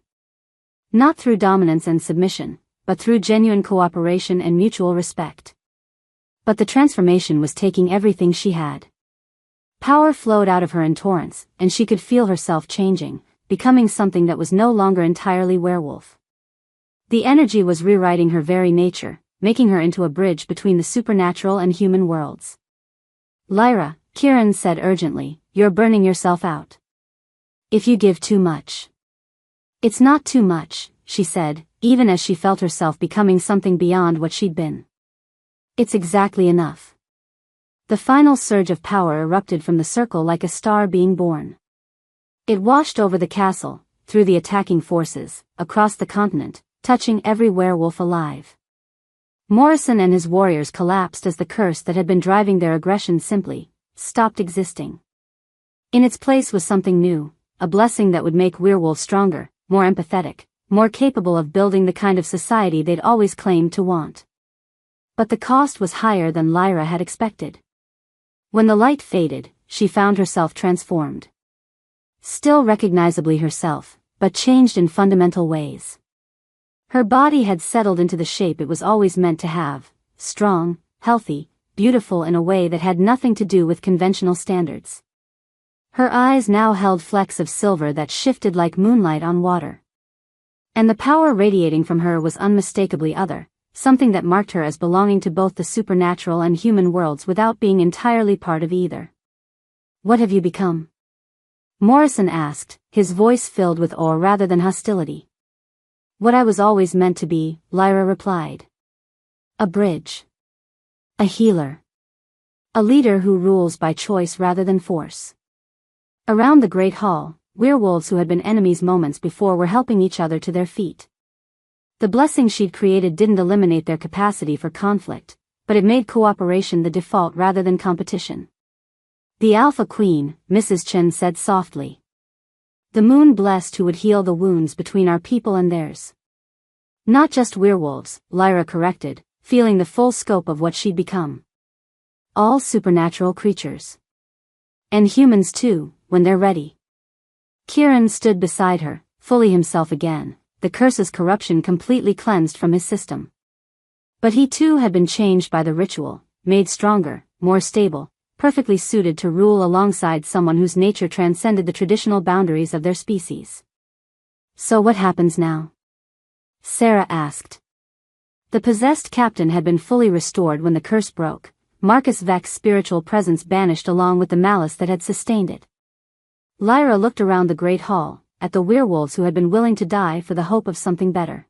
A: Not through dominance and submission, but through genuine cooperation and mutual respect. But the transformation was taking everything she had. Power flowed out of her in torrents, and she could feel herself changing, becoming something that was no longer entirely werewolf. The energy was rewriting her very nature, making her into a bridge between the supernatural and human worlds. "Lyra," Kieran said urgently, "you're burning yourself out. If you give too much." "It's not too much," she said, even as she felt herself becoming something beyond what she'd been. "It's exactly enough." The final surge of power erupted from the circle like a star being born. It washed over the castle, through the attacking forces, across the continent, touching every werewolf alive. Morrison and his warriors collapsed as the curse that had been driving their aggression simply stopped existing. In its place was something new, a blessing that would make werewolves stronger, more empathetic, more capable of building the kind of society they'd always claimed to want. But the cost was higher than Lyra had expected. When the light faded, she found herself transformed. Still recognizably herself, but changed in fundamental ways. Her body had settled into the shape it was always meant to have, strong, healthy, beautiful in a way that had nothing to do with conventional standards. Her eyes now held flecks of silver that shifted like moonlight on water. And the power radiating from her was unmistakably other, something that marked her as belonging to both the supernatural and human worlds without being entirely part of either. "What have you become?" Morrison asked, his voice filled with awe rather than hostility. "What I was always meant to be," Lyra replied. "A bridge. A healer. A leader who rules by choice rather than force." Around the Great Hall, werewolves who had been enemies moments before were helping each other to their feet. The blessing she'd created didn't eliminate their capacity for conflict, but it made cooperation the default rather than competition. "The Alpha Queen," Mrs. Chen said softly. "The moon blessed who would heal the wounds between our people and theirs." "Not just werewolves," Lyra corrected, feeling the full scope of what she'd become. "All supernatural creatures. And humans too, when they're ready." Kieran stood beside her, fully himself again, the curse's corruption completely cleansed from his system. But he too had been changed by the ritual, made stronger, more stable, perfectly suited to rule alongside someone whose nature transcended the traditional boundaries of their species. "So what happens now?" Sarah asked. The possessed captain had been fully restored when the curse broke, Marcus Vex's spiritual presence banished along with the malice that had sustained it. Lyra looked around the Great Hall, at the werewolves who had been willing to die for the hope of something better.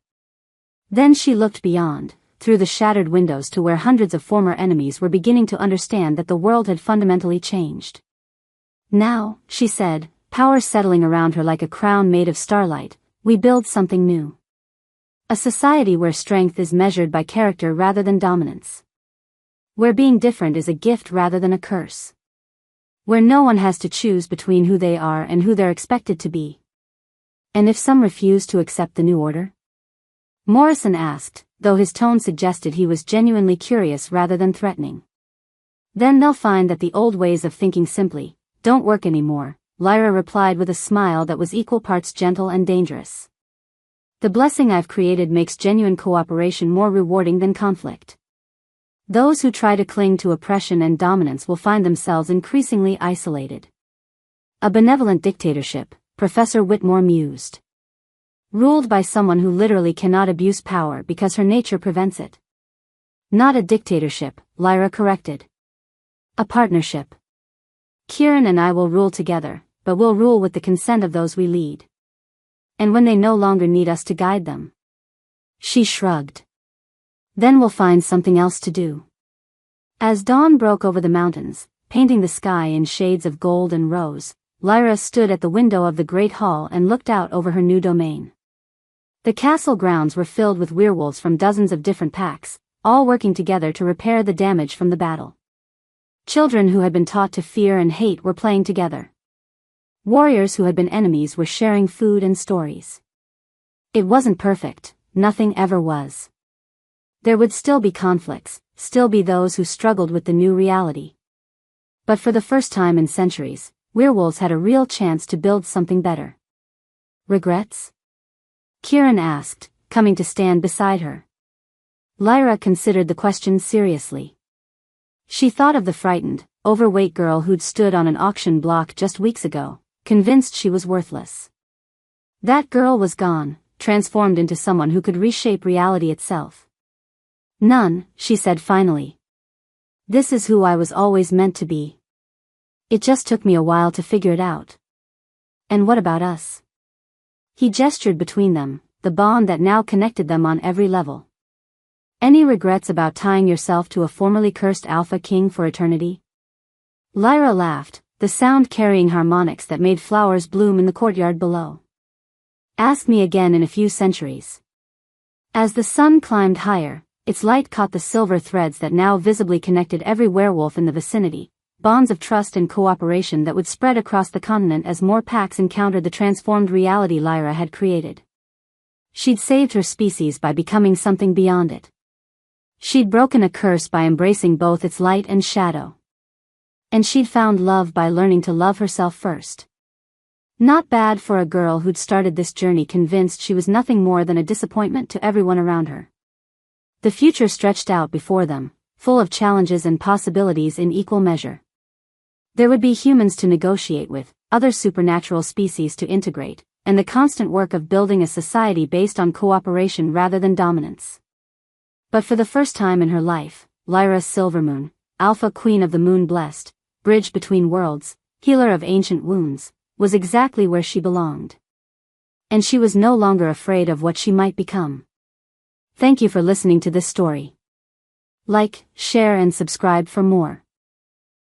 A: Then she looked beyond, through the shattered windows to where hundreds of former enemies were beginning to understand that the world had fundamentally changed. "Now," she said, power settling around her like a crown made of starlight, "we build something new. A society where strength is measured by character rather than dominance. Where being different is a gift rather than a curse. Where no one has to choose between who they are and who they're expected to be." "And if some refuse to accept the new order?" Morrison asked, though his tone suggested he was genuinely curious rather than threatening. "Then they'll find that the old ways of thinking simply don't work anymore," Lyra replied with a smile that was equal parts gentle and dangerous. "The blessing I've created makes genuine cooperation more rewarding than conflict. Those who try to cling to oppression and dominance will find themselves increasingly isolated." "A benevolent dictatorship," Professor Whitmore mused. "Ruled by someone who literally cannot abuse power because her nature prevents it." "Not a dictatorship," Lyra corrected. "A partnership. Kieran and I will rule together, but we'll rule with the consent of those we lead. And when they no longer need us to guide them." She shrugged. "Then we'll find something else to do." As dawn broke over the mountains, painting the sky in shades of gold and rose, Lyra stood at the window of the Great Hall and looked out over her new domain. The castle grounds were filled with werewolves from dozens of different packs, all working together to repair the damage from the battle. Children who had been taught to fear and hate were playing together. Warriors who had been enemies were sharing food and stories. It wasn't perfect, nothing ever was. There would still be conflicts, still be those who struggled with the new reality. But for the first time in centuries, werewolves had a real chance to build something better. "Regrets?" Kieran asked, coming to stand beside her. Lyra considered the question seriously. She thought of the frightened, overweight girl who'd stood on an auction block just weeks ago, convinced she was worthless. That girl was gone, transformed into someone who could reshape reality itself. "None," she said finally. "This is who I was always meant to be. It just took me a while to figure it out." "And what about us?" He gestured between them, the bond that now connected them on every level. "Any regrets about tying yourself to a formerly cursed Alpha King for eternity?" Lyra laughed, the sound carrying harmonics that made flowers bloom in the courtyard below. "Ask me again in a few centuries." As the sun climbed higher, its light caught the silver threads that now visibly connected every werewolf in the vicinity, bonds of trust and cooperation that would spread across the continent as more packs encountered the transformed reality Lyra had created. She'd saved her species by becoming something beyond it. She'd broken a curse by embracing both its light and shadow. And she'd found love by learning to love herself first. Not bad for a girl who'd started this journey convinced she was nothing more than a disappointment to everyone around her. The future stretched out before them, full of challenges and possibilities in equal measure. There would be humans to negotiate with, other supernatural species to integrate, and the constant work of building a society based on cooperation rather than dominance. But for the first time in her life, Lyra Silvermoon, Alpha Queen of the Moon Blessed, bridge between worlds, healer of ancient wounds, was exactly where she belonged. And she was no longer afraid of what she might become. Thank you for listening to this story. Like, share and subscribe for more.